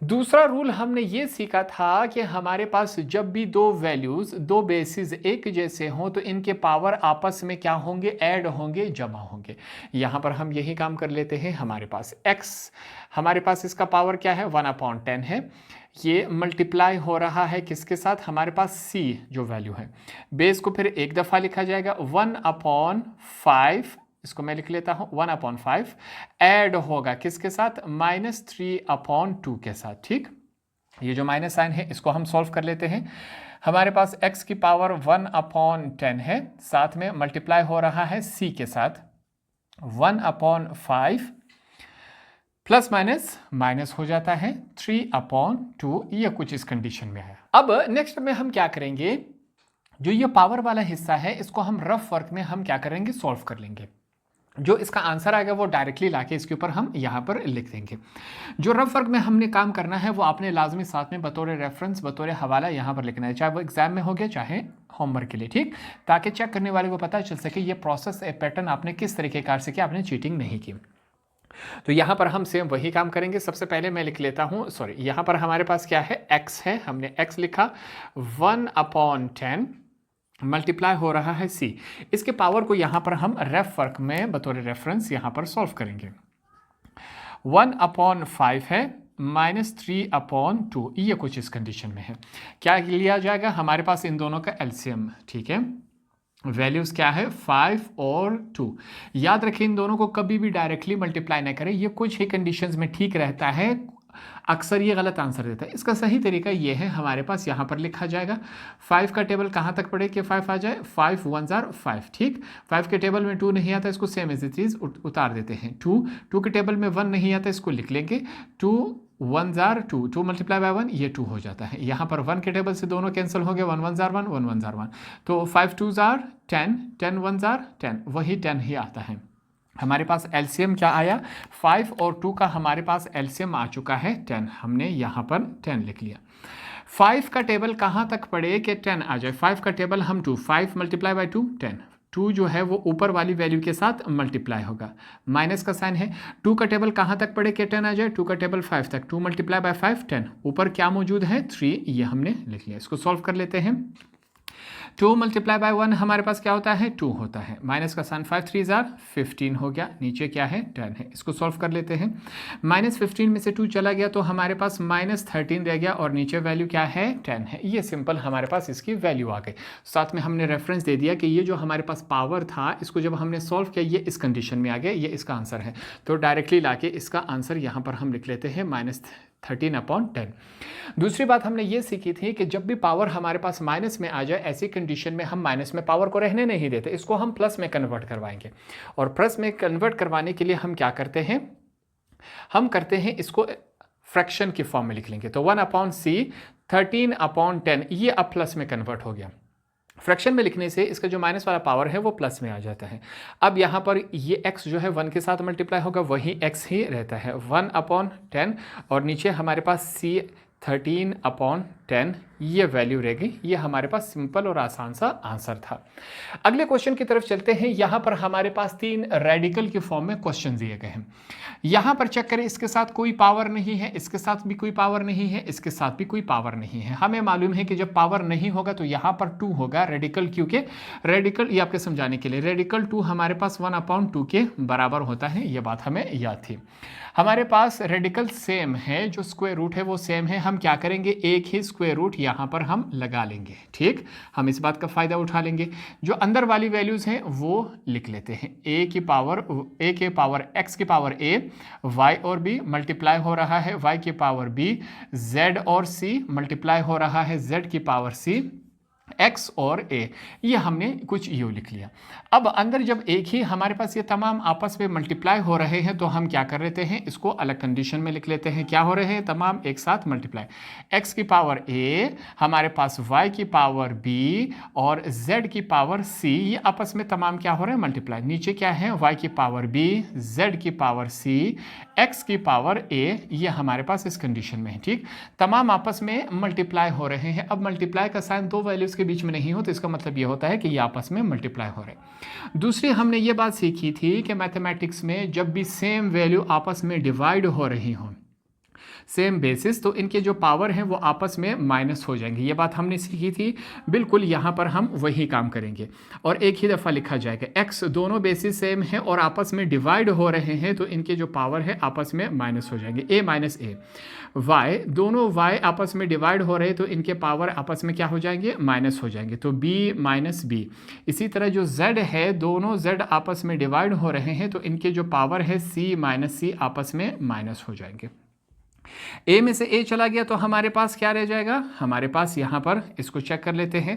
दूसरा रूल हमने ये सीखा था कि हमारे पास जब भी दो वैल्यूज, दो बेसिस एक जैसे हों तो इनके पावर आपस में क्या होंगे, ऐड होंगे, जमा होंगे। यहां पर हम यही काम कर लेते हैं। हमारे पास x, हमारे पास इसका पावर क्या है, 1/10 है। ये मल्टीप्लाई हो रहा है किसके साथ, हमारे पास c जो वैल्यू है, बेस को फिर एक दफा लिखा जाएगा 1/5, इसको मैं लिख लेता हूं 1/5, ऐड होगा किसके साथ, -3/2 के साथ। ठीक, ये जो माइनस साइन है इसको हम सॉल्व कर लेते हैं। हमारे पास x की पावर 1/10 है, साथ में मल्टीप्लाई हो रहा है c के साथ 1/5, प्लस माइनस माइनस हो जाता है 3/2। ये कुछ इस कंडीशन में है। अब नेक्स्ट में हम क्या करेंगे, जो ये पावर वाला हिस्सा है इसको हम रफ वर्क में हम क्या करेंगे, सॉल्व कर लेंगे। जो इसका आंसर आएगा वो डायरेक्टली लाके इसके ऊपर हम यहाँ पर लिख देंगे। जो रफ वर्क में हमने काम करना है वो आपने लाजमी साथ में बतौर रेफरेंस, बतौर हवाला यहाँ पर लिखना है, चाहे वो एग्जाम में हो गया चाहे होमवर्क के लिए। ठीक, ताकि चेक करने वाले को पता चल सके ये प्रोसेस, पैटर्न आपने किस तरीके कार से किया, आपने चीटिंग नहीं की। तो यहाँ पर हम सेम वही काम करेंगे। सबसे पहले मैं लिख लेता हूँ, सॉरी, यहाँ पर हमारे पास क्या है, x है, हमने x लिखा, 1/10 मल्टीप्लाई हो रहा है c। इसके पावर को यहाँ पर हम रेफ वर्क में बतौर रेफरेंस यहाँ पर सॉल्व करेंगे। 1/5 है, -3/2। ये कुछ इस कंडीशन में है। क्या लिया जाएगा, हमारे पास इन दोनों का एलसीएम। ठीक है, वैल्यूज क्या है, 5 और 2। याद रखें इन दोनों को कभी भी डायरेक्टली मल्टीप्लाई ना करें, ये कुछ ही कंडीशंस में ठीक रहता है, अक्सर ये गलत आंसर देता है। इसका सही तरीका ये है, हमारे पास यहाँ पर लिखा जाएगा 5 का टेबल कहाँ तक पड़े कि 5 आ जाए, 5 1s are 5। ठीक, 5 के टेबल में 2 नहीं आता, इसको सेम एज इट इज उतार देते हैं। 2 के टेबल में 1 नहीं आता, इसको लिख लेंगे 2 1s are 2, 2 मल्टीप्लाई बाय 1, ये 2 हो जाता है। यहाँ पर 1 के टेबल से दोनों कैंसिल हो गए, 1 1s are 1, 1 1s are 1, तो 5 2s are 10, 10 1s are 10, वही 10 ही आता है। हमारे पास एलसीएम क्या आया, 5 और 2 का हमारे पास एलसीएम आ चुका है 10। हमने यहाँ पर 10 लिख लिया। 5 का टेबल कहाँ तक पड़े कि 10 आ जाए, 5 का टेबल हम 2, 5 मल्टीप्लाई बाय 2 10, 2 जो है वो ऊपर वाली वैल्यू के साथ मल्टीप्लाई होगा, माइनस का साइन है। 2 का टेबल कहाँ तक पड़े कि 10 आ जाए, 2 का टेबल 5 तक, 2 मल्टीप्लाई बाय 5 10, ऊपर क्या मौजूद है 3, ये हमने लिख लिया। इसको सॉल्व कर लेते हैं। 2 मल्टीप्लाई बाय 1 हमारे पास क्या होता है, 2 होता है, माइनस का साइन 5 3s are 15 हो गया, नीचे क्या है 10 है। इसको सॉल्व कर लेते हैं। -15 में से 2 चला गया तो हमारे पास -13 रह गया और नीचे वैल्यू क्या है 10 है। ये सिंपल हमारे पास इसकी वैल्यू आ गई। साथ में हमने रेफरेंस दे दिया कि ये जो हमारे पास पावर था इसको जब हमने सॉल्व किया ये इस कंडीशन में आ गया, ये इसका आंसर है। तो डायरेक्टली लाके इसका आंसर यहाँ पर हम लिख लेते हैं -13/10। दूसरी बात हमने ये सीखी थी कि जब भी पावर हमारे पास माइनस में आ जाए, ऐसी कंडीशन में हम माइनस में पावर को रहने नहीं देते, इसको हम प्लस में कन्वर्ट करवाएंगे। और प्लस में कन्वर्ट करवाने के लिए हम क्या करते हैं, हम करते हैं इसको फ्रैक्शन की फॉर्म में लिख लेंगे। तो 1/c 13/10 ये अब प्लस में कन्वर्ट हो गया। फ्रैक्शन में लिखने से इसका जो माइनस वाला पावर है वो प्लस में आ जाता है। अब यहाँ पर ये x जो है 1 के साथ मल्टीप्लाई होगा, वही x ही रहता है 1/10 और नीचे हमारे पास c 13/10 ये वैल्यू रह गई। ये हमारे पास सिंपल और आसान सा आंसर था। अगले क्वेश्चन की तरफ चलते हैं। यहाँ पर हमारे पास 3 रेडिकल के फॉर्म में क्वेश्चन दिए गए हैं। यहाँ पर चेक करें, इसके साथ कोई पावर नहीं है, इसके साथ भी कोई पावर नहीं है, इसके साथ भी कोई पावर नहीं है। हमें मालूम है कि जब पावर नहीं होगा तो यहाँ पर 2 होगा रेडिकल, क्योंकि रेडिकल, ये आपके समझाने के लिए, रेडिकल 2 हमारे पास 1/2 के बराबर होता है। ये बात हमें याद थी। हमारे पास रेडिकल सेम है, जो स्क्वायर रूट है वो सेम है। हम क्या करेंगे, एक ही स्क्वायर रूट यहाँ पर हम लगा लेंगे। ठीक, हम इस बात का फ़ायदा उठा लेंगे। जो अंदर वाली वैल्यूज़ हैं वो लिख लेते हैं। a के पावर x की पावर a, y और b मल्टीप्लाई हो रहा है y की पावर b, z और c मल्टीप्लाई हो रहा है z की पावर c, x और a, ये हमने कुछ यू लिख लिया। अब अंदर जब एक ही हमारे पास ये तमाम आपस में मल्टीप्लाई हो रहे हैं तो हम क्या कर लेते हैं, इसको अलग कंडीशन में लिख लेते हैं। क्या हो रहे हैं, तमाम एक साथ मल्टीप्लाई, x की पावर a, हमारे पास y की पावर b और z की पावर c, ये आपस में तमाम क्या हो रहे हैं, मल्टीप्लाई। नीचे क्या है, y की पावर b, z की पावर c, x की पावर a, ये हमारे पास इस कंडीशन में है। ठीक, तमाम आपस में मल्टीप्लाई हो रहे हैं। अब मल्टीप्लाई का साइन दो वैल्यूज के बीच में नहीं हो तो इसका मतलब ये होता है कि ये आपस में मल्टीप्लाई हो रहे हैं। दूसरी हमने ये बात सीखी थी कि मैथमेटिक्स में जब भी सेम वैल्यू आपस में डिवाइड हो रही हो, सेम बेसिस, तो इनके जो पावर हैं वो आपस में माइनस हो जाएंगे। ये बात हमने सीखी थी, बिल्कुल यहाँ पर हम वही काम करेंगे और एक ही दफ़ा लिखा जाएगा। x दोनों बेसिस सेम है और आपस में डिवाइड हो रहे हैं तो इनके जो पावर है आपस में माइनस हो जाएंगे, a माइनस ए। y, दोनों y आपस में डिवाइड हो रहे हैं तो इनके पावर आपस में क्या हो जाएंगे, माइनस हो जाएंगे, तो b माइनस बी। इसी तरह जो z है, दोनों z आपस में डिवाइड हो रहे हैं तो इनके जो पावर है c माइनस सी आपस में माइनस हो जाएंगे। a में से a चला गया तो हमारे पास क्या रह जाएगा, हमारे पास यहाँ पर इसको चेक कर लेते हैं।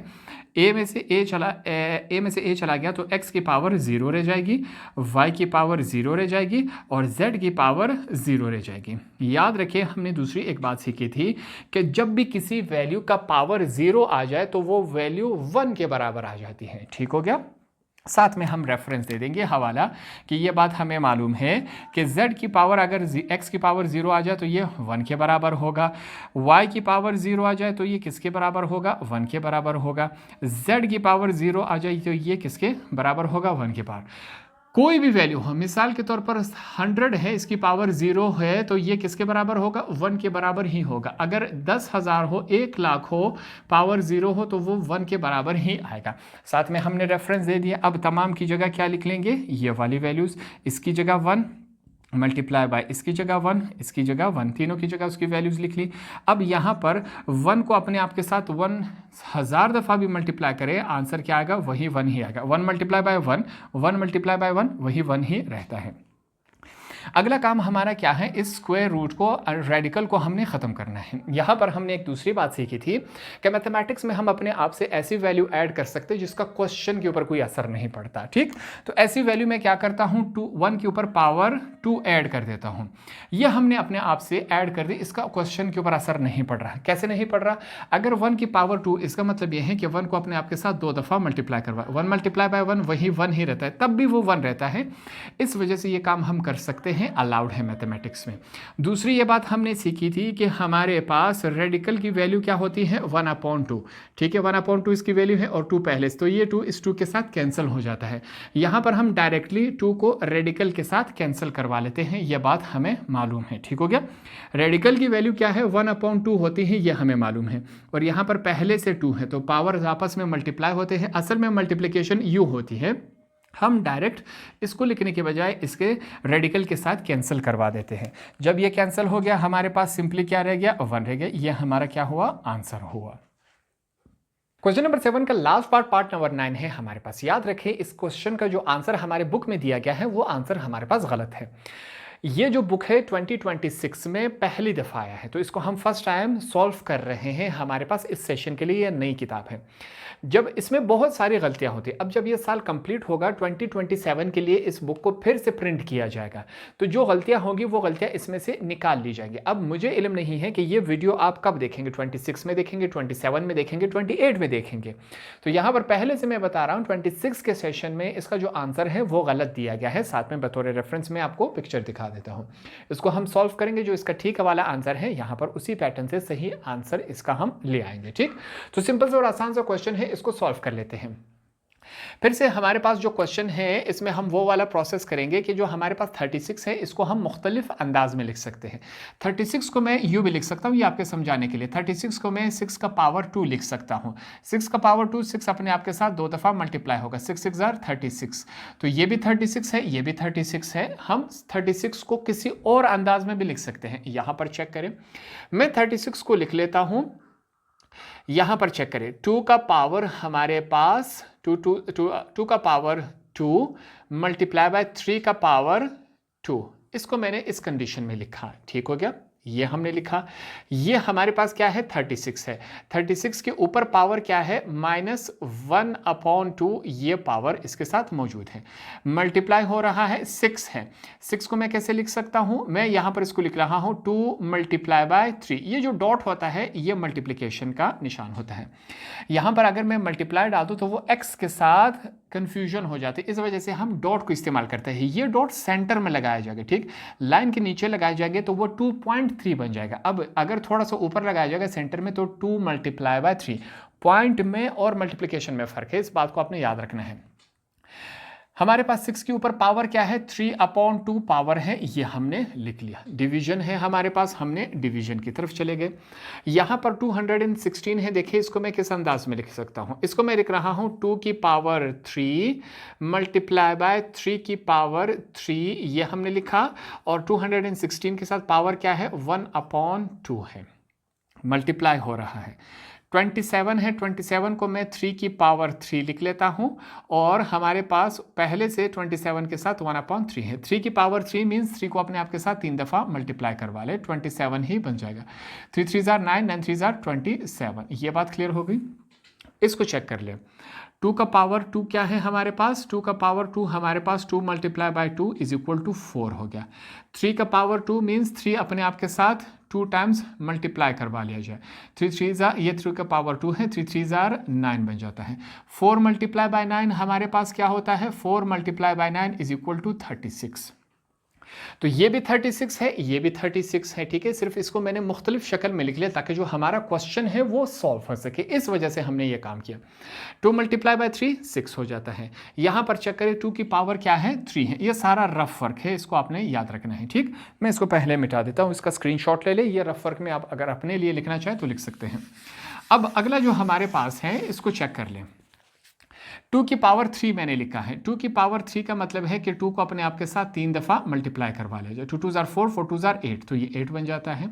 a में से a चला गया तो x की पावर 0 रह जाएगी, y की पावर 0 रह जाएगी और z की पावर 0 रह जाएगी। याद रखिए हमने दूसरी एक बात सीखी थी कि जब भी किसी वैल्यू का पावर 0 आ जाए तो वो वैल्यू 1 के बराबर आ जाती है। ठीक हो गया, साथ में हम रेफरेंस दे देंगे, हवाला, कि ये बात हमें मालूम है कि z की पावर अगर x की पावर 0 आ जाए तो ये 1 के बराबर होगा, y की पावर 0 आ जाए तो ये किसके बराबर होगा, 1 के बराबर होगा, z की पावर 0 आ जाए तो ये किसके बराबर होगा, 1 के बराबर। कोई भी वैल्यू हो, मिसाल के तौर पर 100 है, इसकी पावर 0 है तो ये किसके बराबर होगा, 1 के बराबर ही होगा। अगर 10,000 हो, 1 लाख हो, पावर 0 हो तो वो 1 के बराबर ही आएगा। साथ में हमने रेफरेंस दे दिया। अब तमाम की जगह क्या लिख लेंगे, ये वाली वैल्यूज़, इसकी जगह 1 मल्टीप्लाई बाय इसकी जगह 1, इसकी जगह 1, तीनों की जगह उसकी वैल्यूज़ लिख ली। अब यहाँ पर 1 को अपने आप के साथ 1000 दफ़ा भी मल्टीप्लाई करें, आंसर क्या आएगा, वही 1 ही आएगा। 1 मल्टीप्लाई बाय 1, 1 मल्टीप्लाई बाय 1, वही 1 ही रहता है। अगला काम हमारा क्या है, इस स्क्वायर रूट को, रेडिकल को हमने ख़त्म करना है। यहाँ पर हमने एक दूसरी बात सीखी थी कि मैथमेटिक्स में हम अपने आप से ऐसी वैल्यू ऐड कर सकते हैं जिसका क्वेश्चन के ऊपर कोई असर नहीं पड़ता। ठीक, तो ऐसी वैल्यू में क्या करता हूँ, 1 के ऊपर पावर 2 ऐड कर देता हूँ। यह हमने अपने आप से ऐड कर दी, इसका क्वेश्चन के ऊपर असर नहीं पड़ रहा। कैसे नहीं पड़ रहा, अगर 1 की पावर 2, इसका मतलब यह है कि 1 को अपने आप के साथ 2 दफ़ा मल्टीप्लाई करवा, 1 मल्टीप्लाई बाय 1 वही 1 ही रहता है, तब भी वो 1 रहता है। इस वजह से ये काम हम कर सकते हैं, अलाउड है मैथमेटिक्स में। दूसरी ये बात हमने सीखी थी कि हमारे पास रेडिकल की वैल्यू क्या होती है, 1/2। ठीक है, 1/2 इसकी वैल्यू है और 2 पहले से, तो ये 2 इस 2 के साथ कैंसिल हो जाता है। यहाँ पर हम डायरेक्टली 2 को रेडिकल के साथ कैंसिल करवा लेते हैं, यह बात हमें मालूम है। ठीक हो गया, रेडिकल की वैल्यू क्या है, 1/2 होती है, यह हमें मालूम है। और यहाँ पर पहले से 2 है तो पावर आपस में मल्टीप्लाई होते हैं, असल में मल्टीप्लिकेशन यू होती है। हम डायरेक्ट इसको लिखने के बजाय इसके रेडिकल के साथ कैंसिल करवा देते हैं। जब ये कैंसिल हो गया हमारे पास सिंपली क्या रह गया, 1 रह गया। ये हमारा क्या हुआ, आंसर हुआ। क्वेश्चन नंबर 7 का लास्ट पार्ट नंबर 9 है हमारे पास। याद रखें इस क्वेश्चन का जो आंसर हमारे बुक में दिया गया है वो आंसर हमारे पास गलत है। ये जो बुक है 2026 में पहली दफ़ा आया है तो इसको हम फर्स्ट टाइम सॉल्व कर रहे हैं। हमारे पास इस सेशन के लिए ये नई किताब है। जब इसमें बहुत सारी गलतियां होती हैं, अब जब ये साल कंप्लीट होगा 2027 के लिए इस बुक को फिर से प्रिंट किया जाएगा, तो जो गलतियां होंगी वो गलतियां इसमें से निकाल ली जाएंगी। अब मुझे इल्म नहीं है कि ये वीडियो आप कब देखेंगे, 26 में देखेंगे, 27 में देखेंगे, 28 में देखेंगे। तो यहाँ पर पहले से मैं बता रहा हूँ 26 के सेशन में इसका जो आंसर है वो गलत दिया गया है। साथ में बतौर रेफरेंस में आपको पिक्चर दिखा देता हूँ। इसको हम सॉल्व करेंगे, जो इसका ठीक वाला आंसर है यहाँ पर उसी पैटर्न से सही आंसर इसका हम ले आएंगे। ठीक, तो सिंपल सा और आसान सा क्वेश्चन है, इसको सॉल्व कर लेते हैं। फिर से हमारे पास जो क्वेश्चन है इसमें हम वो वाला प्रोसेस करेंगे कि जो हमारे पास 36 है इसको हम मुख्तलिफ अंदाज में लिख सकते हैं। 36 को मैं यूँ भी लिख सकता हूँ, ये आपके समझाने के लिए। 36 को मैं 6 का पावर 2 लिख सकता हूँ। 6 का पावर 2, 6 अपने आप के साथ 2 दफ़ा मल्टीप्लाई होगा, 6 6 जार 36। तो ये भी 36 है, ये भी 36 है। हम 36 को किसी और अंदाज में भी लिख सकते हैं। यहाँ पर चेक करें, मैं 36 को लिख लेता हूँ, यहाँ पर चेक करें 2 का पावर हमारे पास 2 का पावर 2 मल्टीप्लाई बाय 3 का पावर 2। इसको मैंने इस कंडीशन में लिखा। ठीक हो गया, ये हमने लिखा। ये हमारे पास क्या है 36 है। 36 के ऊपर पावर क्या है -1/2, ये पावर इसके साथ मौजूद है। मल्टीप्लाई हो रहा है 6 है। 6 को मैं कैसे लिख सकता हूं, मैं यहां पर इसको लिख रहा हूं 2 × 3। ये जो डॉट होता है ये मल्टीप्लिकेशन का निशान होता है। यहां पर अगर मैं मल्टीप्लाई डाल दूं तो वो x के साथ कंफ्यूजन हो जाती है, इस वजह से हम डॉट को इस्तेमाल करते हैं। ये डॉट सेंटर में लगाया जाएगा, ठीक, लाइन के नीचे लगाए जाएंगे तो वो 2.3 बन जाएगा। अब अगर थोड़ा सा ऊपर लगाया जाएगा सेंटर में तो 2 × 3। पॉइंट में और मल्टीप्लिकेशन में फर्क है, इस बात को आपने याद रखना है। हमारे पास 6 के ऊपर पावर क्या है 3/2 पावर है, ये हमने लिख लिया। डिवीजन है हमारे पास, हमने डिवीजन की तरफ चले गए। यहां पर 216 है, देखिए इसको मैं किस अंदाज में लिख सकता हूं, इसको मैं लिख रहा हूं 2 की पावर 3 × 3 की पावर 3, ये हमने लिखा। और 216 के साथ पावर क्या है 1/2 है, मल्टीप्लाई हो रहा है। 27 है, 27 को मैं 3 की पावर 3 लिख लेता हूं। और हमारे पास पहले से 27 के साथ 1/3 है। 3 की पावर 3 मीन्स 3 को अपने आप के साथ 3 दफ़ा मल्टीप्लाई करवा ले, 27 ही बन जाएगा। 3 3 ज़ार 9, 9 3 ज़ार 27। ये बात क्लियर हो गई। इसको चेक कर ले। 2 का पावर 2 क्या है हमारे पास, 2 का पावर 2 हमारे पास 2 × 2 = 4 हो गया। 3 का पावर 2 मीन्स 3 अपने आप के साथ 2 टाइम्स मल्टीप्लाई करवा लिया जाए। 3 3 ज़ार, ये 3 का पावर 2 है, 3 3 ज़ार 9 बन जाता है। 4 × 9 हमारे पास क्या होता है 4 × 9 = 36। तो ये भी 36 है, ये भी 36 है, ठीक है। सिर्फ इसको मैंने मुख्तलिफ शक्ल में लिख लिया ताकि जो हमारा क्वेश्चन है वो सॉल्व हो सके, इस वजह से हमने ये काम किया। 2 × 3 6 हो जाता है। यहां पर चेक करें 2 की पावर क्या है 3 है। ये सारा रफ वर्क है, इसको आपने याद रखना है, ठीक। मैं इसको पहले मिटा देता हूं, इसका स्क्रीनशॉट ले ले। ये रफ वर्क में आप अगर अपने लिए लिखना चाहें तो लिख सकते हैं। अब अगला जो हमारे पास है इसको चेक कर लें। 2 की पावर 3 मैंने लिखा है। 2 की पावर 3 का मतलब है कि 2 को अपने आप के साथ 3 दफ़ा मल्टीप्लाई करवा लिया जाए। 2 2 ज़ार 4, 4 2 ज़ार 8, तो ये 8 बन जाता है।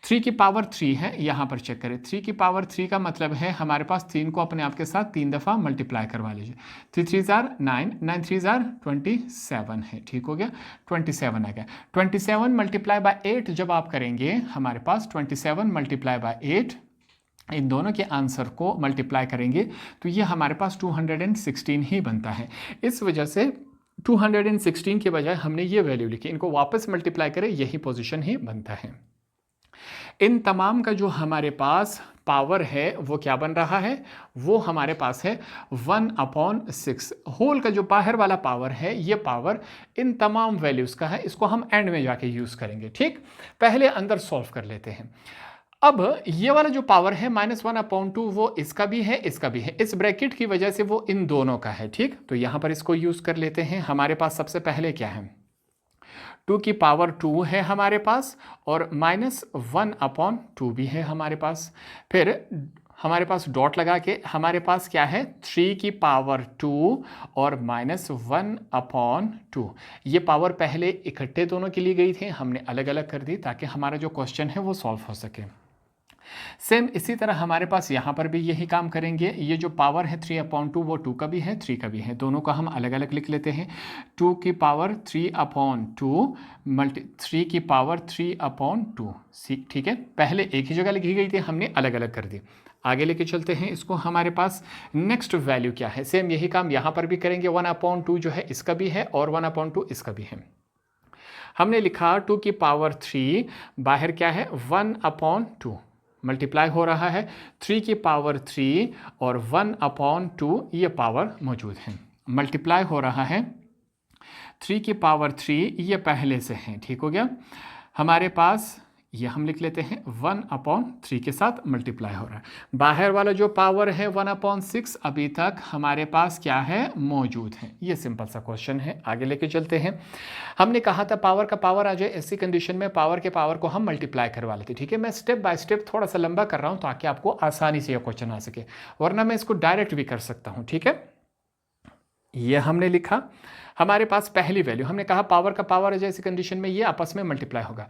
3 की पावर 3 है, यहाँ पर चेक करें। 3 की पावर 3 का मतलब है हमारे पास 3 को अपने आप के साथ 3 दफ़ा मल्टीप्लाई करवा लीजिए। 3 3 ज़ार 9, 9 3 ज़ार 27 है, ठीक हो गया। 27 आ गया। 27 × 8 जब आप करेंगे हमारे पास 27 × 8, इन दोनों के आंसर को मल्टीप्लाई करेंगे तो ये हमारे पास 216 ही बनता है। इस वजह से 216 के बजाय हमने ये वैल्यू लिखी, इनको वापस मल्टीप्लाई करें यही पोजीशन ही बनता है। इन तमाम का जो हमारे पास पावर है वो क्या बन रहा है, वो हमारे पास है 1/6। होल का जो बाहर वाला पावर है ये पावर इन तमाम वैल्यूज़ का है, इसको हम एंड में जाके यूज़ करेंगे, ठीक। पहले अंदर सॉल्व कर लेते हैं। अब ये वाला जो पावर है -1/2 वो इसका भी है, इसका भी है। इस ब्रैकेट की वजह से वो इन दोनों का है, ठीक। तो यहां पर इसको यूज कर लेते हैं। हमारे पास सबसे पहले क्या है 2 की पावर 2 है हमारे पास, और -1/2 भी है हमारे पास। फिर हमारे पास डॉट लगा के हमारे पास क्या है 3 की पावर 2 और -1/2। ये पावर पहले इकट्ठे दोनों के लिए गई थी, हमने अलग अलग कर दी ताकि हमारा जो क्वेश्चन है वो सॉल्व हो सके। सेम इसी तरह हमारे पास यहाँ पर भी यही काम करेंगे। ये जो पावर है 3/2 वो 2 का भी है 3 का भी है, दोनों का हम अलग अलग लिख लेते हैं। 2 की पावर 3/2 3 की पावर 3/2, ठीक है। पहले एक ही जगह लिखी गई थी, हमने अलग अलग कर दी। आगे लेके चलते हैं इसको। हमारे पास नेक्स्ट वैल्यू क्या है, सेम यही काम यहाँ पर भी करेंगे। 1/2 जो है इसका भी है और 1/2 इसका भी है। हमने लिखा 2 की पावर 3, बाहर क्या है 1/2, मल्टीप्लाई हो रहा है 3 की पावर 3 और 1/2 ये पावर मौजूद है। मल्टीप्लाई हो रहा है 3 की पावर 3, ये पहले से है, ठीक हो गया। हमारे पास ये हम लिख लेते हैं 1/3 के साथ मल्टीप्लाई हो रहा है। बाहर वाला जो पावर है 1/6 अभी तक हमारे पास क्या है मौजूद है। ये सिंपल सा क्वेश्चन है, आगे लेके चलते हैं। हमने कहा था पावर का पावर आ जाए, ऐसी कंडीशन में पावर के पावर को हम मल्टीप्लाई करवा लेते, ठीक है। मैं स्टेप बाय स्टेप थोड़ा सा लंबा कर रहा हूँ ताकि आपको आसानी से यह क्वेश्चन आ सके, वरना मैं इसको डायरेक्ट भी कर सकता हूँ, ठीक है। ये हमने लिखा। हमारे पास पहली वैल्यू हमने कहा पावर का पावर जैसी कंडीशन में ये आपस में मल्टीप्लाई होगा।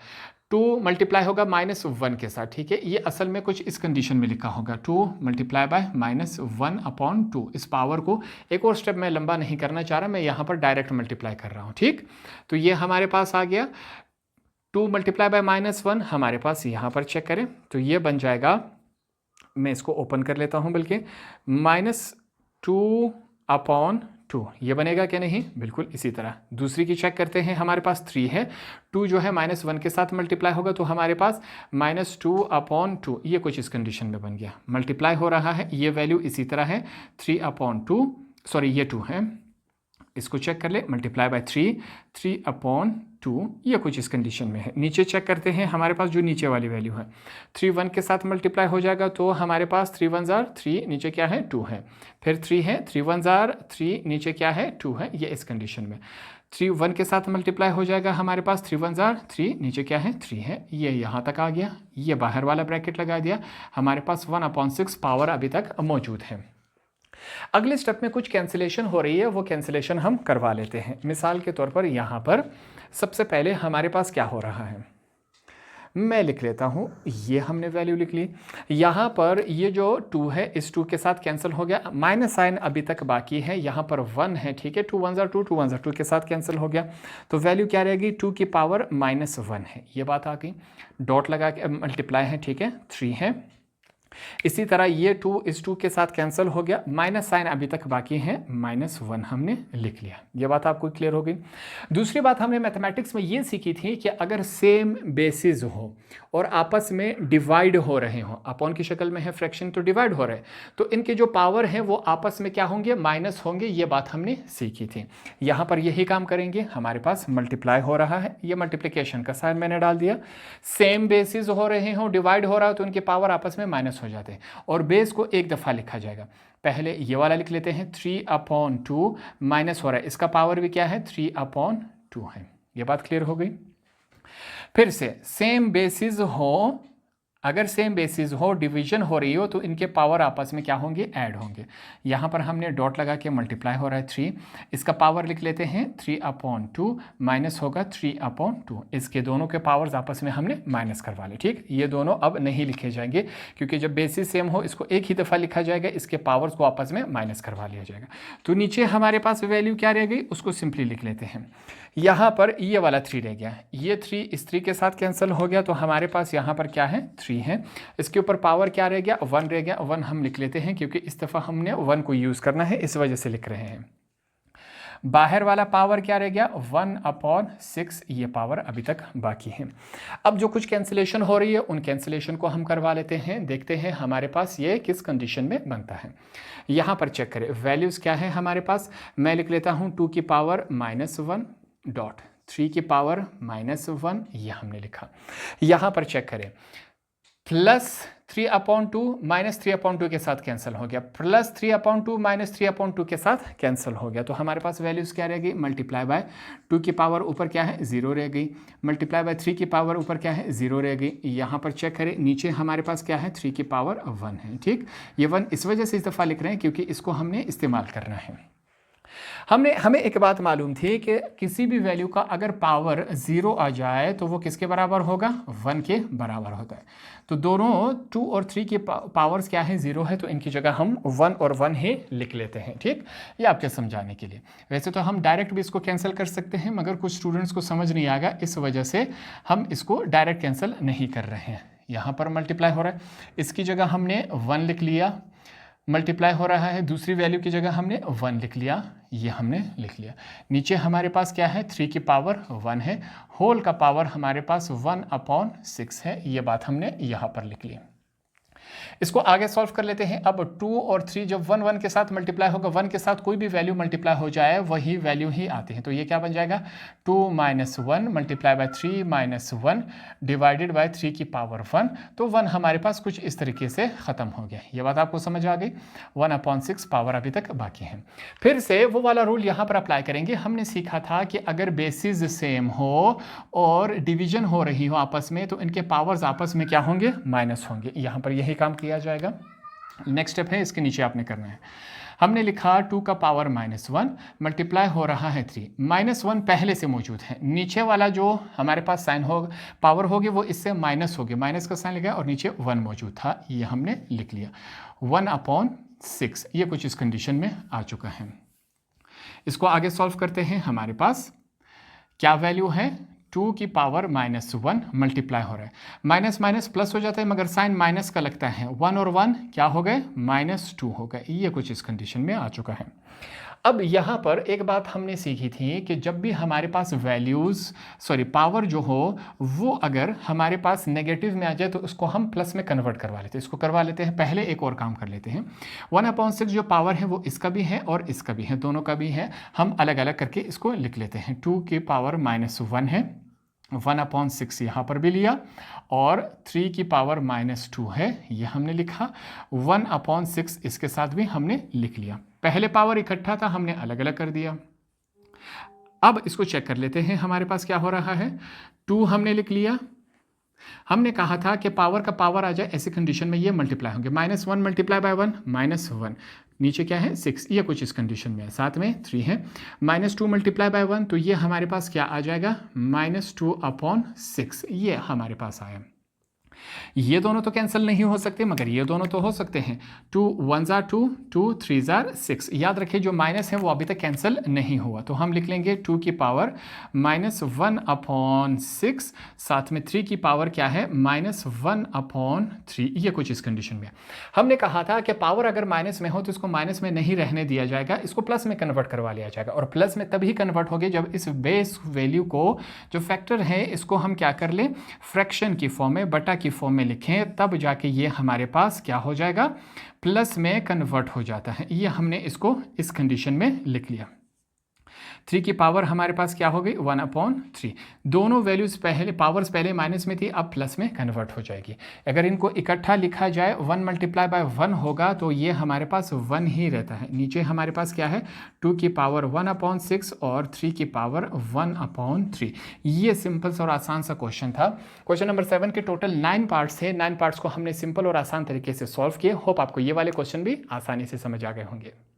2 मल्टीप्लाई होगा -1 के साथ, ठीक है। ये असल में कुछ इस कंडीशन में लिखा होगा 2 × -1/2। इस पावर को एक और स्टेप मैं लंबा नहीं करना चाह रहा, मैं यहाँ पर डायरेक्ट मल्टीप्लाई कर रहा हूँ, ठीक। तो ये हमारे पास आ गया 2 मल्टीप्लाई बाय -1 हमारे पास यहाँ पर चेक करें तो ये बन जाएगा, मैं इसको ओपन कर लेता हूँ बल्कि, -2/2 ये बनेगा क्या? नहीं, बिल्कुल इसी तरह। दूसरी की चेक करते हैं, हमारे पास 3 है, 2 जो है -1 के साथ मल्टीप्लाई होगा तो हमारे पास -2/2, ये कुछ इस कंडीशन में बन गया। मल्टीप्लाई हो रहा है, ये वैल्यू इसी तरह है 3/2, सॉरी ये 2 है, इसको चेक कर ले, मल्टीप्लाई बाय 3/2, ये कुछ इस कंडीशन में है। नीचे चेक करते हैं, हमारे पास जो नीचे वाली वैल्यू है 3 1 के साथ मल्टीप्लाई हो जाएगा तो हमारे पास 3 1 जार 3, नीचे क्या है 2 है, फिर 3 है, 3 1 जार 3, नीचे क्या है 2 है, ये इस कंडीशन में 3 1 के साथ मल्टीप्लाई हो जाएगा हमारे पास 3 1 जार 3, नीचे क्या है 3 है, ये यहाँ तक आ गया, ये बाहर वाला ब्रैकेट लगा दिया, हमारे पास 1/6 पावर अभी तक मौजूद है। अगले स्टेप में कुछ कैंसिलेशन हो रही है, वो कैंसिलेशन हम करवा लेते हैं। मिसाल के तौर पर यहाँ पर सबसे पहले हमारे पास क्या हो रहा है, मैं लिख लेता हूँ, ये हमने वैल्यू लिख ली। यहाँ पर ये जो 2 है इस 2 के साथ कैंसिल हो गया, माइनस साइन अभी तक बाकी है, यहाँ पर 1 है, ठीक है, 2 1 जार 2, 2 1 जार 2 के साथ कैंसिल हो गया, तो वैल्यू क्या रहेगी 2 की पावर -1 है, ये बात आ गई। डॉट लगा के मल्टीप्लाई है, ठीक है, 3 है। इसी तरह ये 2 इस 2 के साथ कैंसिल हो गया, माइनस साइन अभी तक बाकी है, -1 हमने लिख लिया। ये बात आपको क्लियर हो गई। दूसरी बात हमने मैथमेटिक्स में ये सीखी थी कि अगर सेम बेसिस हो और आपस में डिवाइड हो रहे हो, अपॉन की शक्ल में है फ्रैक्शन तो डिवाइड हो रहे हैं, तो इनके जो पावर है वो आपस में क्या होंगे, माइनस होंगे, ये बात हमने सीखी थी। यहाँ पर यही काम करेंगे, हमारे पास मल्टीप्लाई हो रहा है, ये मल्टीप्लिकेशन का साइन मैंने डाल दिया, सेम बेसिस हो रहे हो, डिवाइड हो रहा हो तो उनके पावर आपस में माइनस हो जाते हैं, और बेस को एक दफ़ा लिखा जाएगा। पहले ये वाला लिख लेते हैं 3/2, माइनस हो रहा है, इसका पावर भी क्या है 3/2 है। ये बात क्लियर हो गई। फिर से सेम बेसिस हो, अगर सेम बेसिस हो, डिवीजन हो रही हो तो इनके पावर आपस में क्या होंगे, ऐड होंगे। यहाँ पर हमने डॉट लगा के मल्टीप्लाई हो रहा है 3, इसका पावर लिख लेते हैं 3/2, माइनस होगा 3/2, इसके दोनों के पावर्स आपस में हमने माइनस करवा लिए। ठीक, ये दोनों अब नहीं लिखे जाएंगे क्योंकि जब बेसिस सेम हो इसको एक ही दफ़ा लिखा जाएगा, इसके पावर्स को आपस में माइनस करवा लिया जाएगा। तो नीचे हमारे पास वैल्यू क्या रह गई, उसको सिंपली लिख लेते हैं। यहाँ पर ये वाला 3 रह गया, ये 3 इस 3 के साथ कैंसिल हो गया, तो हमारे पास यहाँ पर क्या है 3 है, इसके ऊपर पावर क्या रह गया 1 रह गया, 1 हम लिख लेते हैं क्योंकि इस दफ़ा हमने 1 को यूज़ करना है, इस वजह से लिख रहे हैं। बाहर वाला पावर क्या रह गया 1/6, ये पावर अभी तक बाकी है। अब जो कुछ कैंसिलेशन हो रही है उन कैंसिलेशन को हम करवा लेते हैं, देखते हैं हमारे पास ये किस कंडीशन में बनता है। यहाँ पर चेक करें वैल्यूज़ क्या है हमारे पास, मैं लिख लेता हूँ 2 की पावर -1 डॉट 3 की पावर -1, ये हमने लिखा। यहाँ पर चेक करें +3/2 -3/2 के साथ कैंसिल हो गया, +3/2 -3/2 के साथ कैंसिल हो गया, तो हमारे पास वैल्यूज़ क्या रह गई, मल्टीप्लाई बाय 2 की पावर ऊपर क्या है 0 रह गई, मल्टीप्लाई बाय 3 की पावर ऊपर क्या है 0 रह गई। यहाँ पर चेक करें नीचे हमारे पास क्या है 3 की पावर 1 है। ठीक, ये 1 इस वजह से इस दफ़ा लिख रहे हैं क्योंकि इसको हमने इस्तेमाल करना है। हमें एक बात मालूम थी कि किसी भी वैल्यू का अगर पावर 0 आ जाए तो वो किसके बराबर होगा, 1 के बराबर होता है। तो दोनों 2 और 3 की पावर्स क्या है 0 है, तो इनकी जगह हम 1 और 1 ही लिख लेते हैं। ठीक, ये आपके समझाने के लिए। वैसे तो हम डायरेक्ट भी इसको कैंसिल कर सकते हैं, मगर कुछ स्टूडेंट्स को समझ नहीं आएगा, इस वजह से हम इसको डायरेक्ट कैंसिल नहीं कर रहे हैं। यहाँ पर मल्टीप्लाई हो रहा है, इसकी जगह हमने 1 लिख लिया, मल्टीप्लाई हो रहा है दूसरी वैल्यू की जगह हमने 1 लिख लिया, ये हमने लिख लिया। नीचे हमारे पास क्या है 3 की पावर 1 है, होल का पावर हमारे पास 1/6 है, ये बात हमने यहाँ पर लिख ली। इसको आगे सॉल्व कर लेते हैं। अब 2 और 3 जब 1 1 के साथ मल्टीप्लाई होगा, 1 के साथ कोई भी वैल्यू मल्टीप्लाई हो जाए वही वैल्यू ही आती है, तो ये क्या बन जाएगा 2 - 1 मल्टीप्लाई बाय 3 - 1 डिवाइडेड बाय 3 की पावर 1, तो 1 हमारे पास कुछ इस तरीके से ख़त्म हो गया। ये बात आपको समझ आ गई। 1/6 पावर अभी तक बाकी है। फिर से वो वाला रूल यहाँ पर अप्लाई करेंगे। हमने सीखा था कि अगर बेसिस सेम हो और डिवीजन हो रही हो आपस में, तो इनके पावर्स आपस में क्या होंगे, माइनस होंगे। यहाँ पर यही काम किया जाएगा। नेक्स्ट स्टेप है, इसके नीचे आपने करना है। हमने लिखा 2 का पावर -1 मल्टीप्लाई हो रहा है 3, -1 पहले से मौजूद है, नीचे वाला जो हमारे पास साइन हो पावर होगी वो इससे माइनस होगी, माइनस का साइन लगा और नीचे 1 मौजूद था, ये हमने लिख लिया। 1/6 ये कुछ इस कंडीशन में आ चुका है। इसको आगे सॉल्व करते हैं। हमारे पास क्या वैल्यू है 2 की पावर -1 मल्टीप्लाई हो रहा है, माइनस माइनस प्लस हो जाता है मगर साइन माइनस का लगता है, 1 और 1 क्या हो गए, -2 हो गए। ये कुछ इस कंडीशन में आ चुका है। अब यहाँ पर एक बात हमने सीखी थी कि जब भी हमारे पास पावर जो हो वो अगर हमारे पास नेगेटिव में आ जाए तो उसको हम प्लस में कन्वर्ट करवा लेते हैं। इसको करवा लेते हैं, पहले एक और काम कर लेते हैं। 1/6 जो पावर है वो इसका भी है और इसका भी है, दोनों का भी है। हम अलग अलग करके इसको लिख लेते हैं। 2 की पावर -1 है, 1/6 यहाँ पर भी लिया, और 3 की पावर -2 है, ये हमने लिखा। 1/6 इसके साथ भी हमने लिख लिया। पहले पावर इकट्ठा था, हमने अलग अलग कर दिया। अब इसको चेक कर लेते हैं हमारे पास क्या हो रहा है। 2 हमने लिख लिया। हमने कहा था कि पावर का पावर आ जाए ऐसी कंडीशन में ये मल्टीप्लाई होंगे, -1 मल्टीप्लाई बाय 1 -1, नीचे क्या है 6, ये कुछ इस कंडीशन में है। साथ में 3 है, -2 मल्टीप्लाई बाय 1 तो ये हमारे पास क्या आ जाएगा, -2/6, ये हमारे पास आया। ये दोनों तो कैंसिल नहीं हो सकते मगर ये दोनों तो हो सकते हैं। 2 1 जार 2, 2 3 जार 6। याद रखिए जो माइनस है वो अभी तक कैंसिल नहीं हुआ, तो हम लिख लेंगे 2 की पावर -1/6, साथ में 3 की पावर क्या है, -1/3। ये कुछ इस कंडीशन में। हमने कहा था कि पावर अगर माइनस में हो तो इसको माइनस में नहीं रहने दिया जाएगा, इसको प्लस में कन्वर्ट करवा लिया जाएगा। और प्लस में तभी कन्वर्ट होगी जब इस बेस वैल्यू को, जो फैक्टर है, इसको हम क्या कर लें, फ्रैक्शन की फॉर्म में, बटा की फॉर्म में लिखें, तब जाके ये हमारे पास क्या हो जाएगा, प्लस में कन्वर्ट हो जाता है। ये हमने इसको इस कंडीशन में लिख लिया। 3 की पावर हमारे पास क्या हो गई, 1/3। दोनों वैल्यूज पहले, पावर्स पहले माइनस में थी, अब प्लस में कन्वर्ट हो जाएगी। अगर इनको इकट्ठा लिखा जाए, 1 मल्टीप्लाई बाय 1 होगा तो ये हमारे पास 1 ही रहता है। नीचे हमारे पास क्या है, 2 की पावर 1/6 और 3 की पावर 1/3। ये सिंपल और आसान सा क्वेश्चन था। क्वेश्चन नंबर 7 के टोटल 9 पार्ट्स थे। 9 पार्ट्स को हमने सिंपल और आसान तरीके से सॉल्व किए। होप आपको ये वाले क्वेश्चन भी आसानी से समझ आ गए होंगे।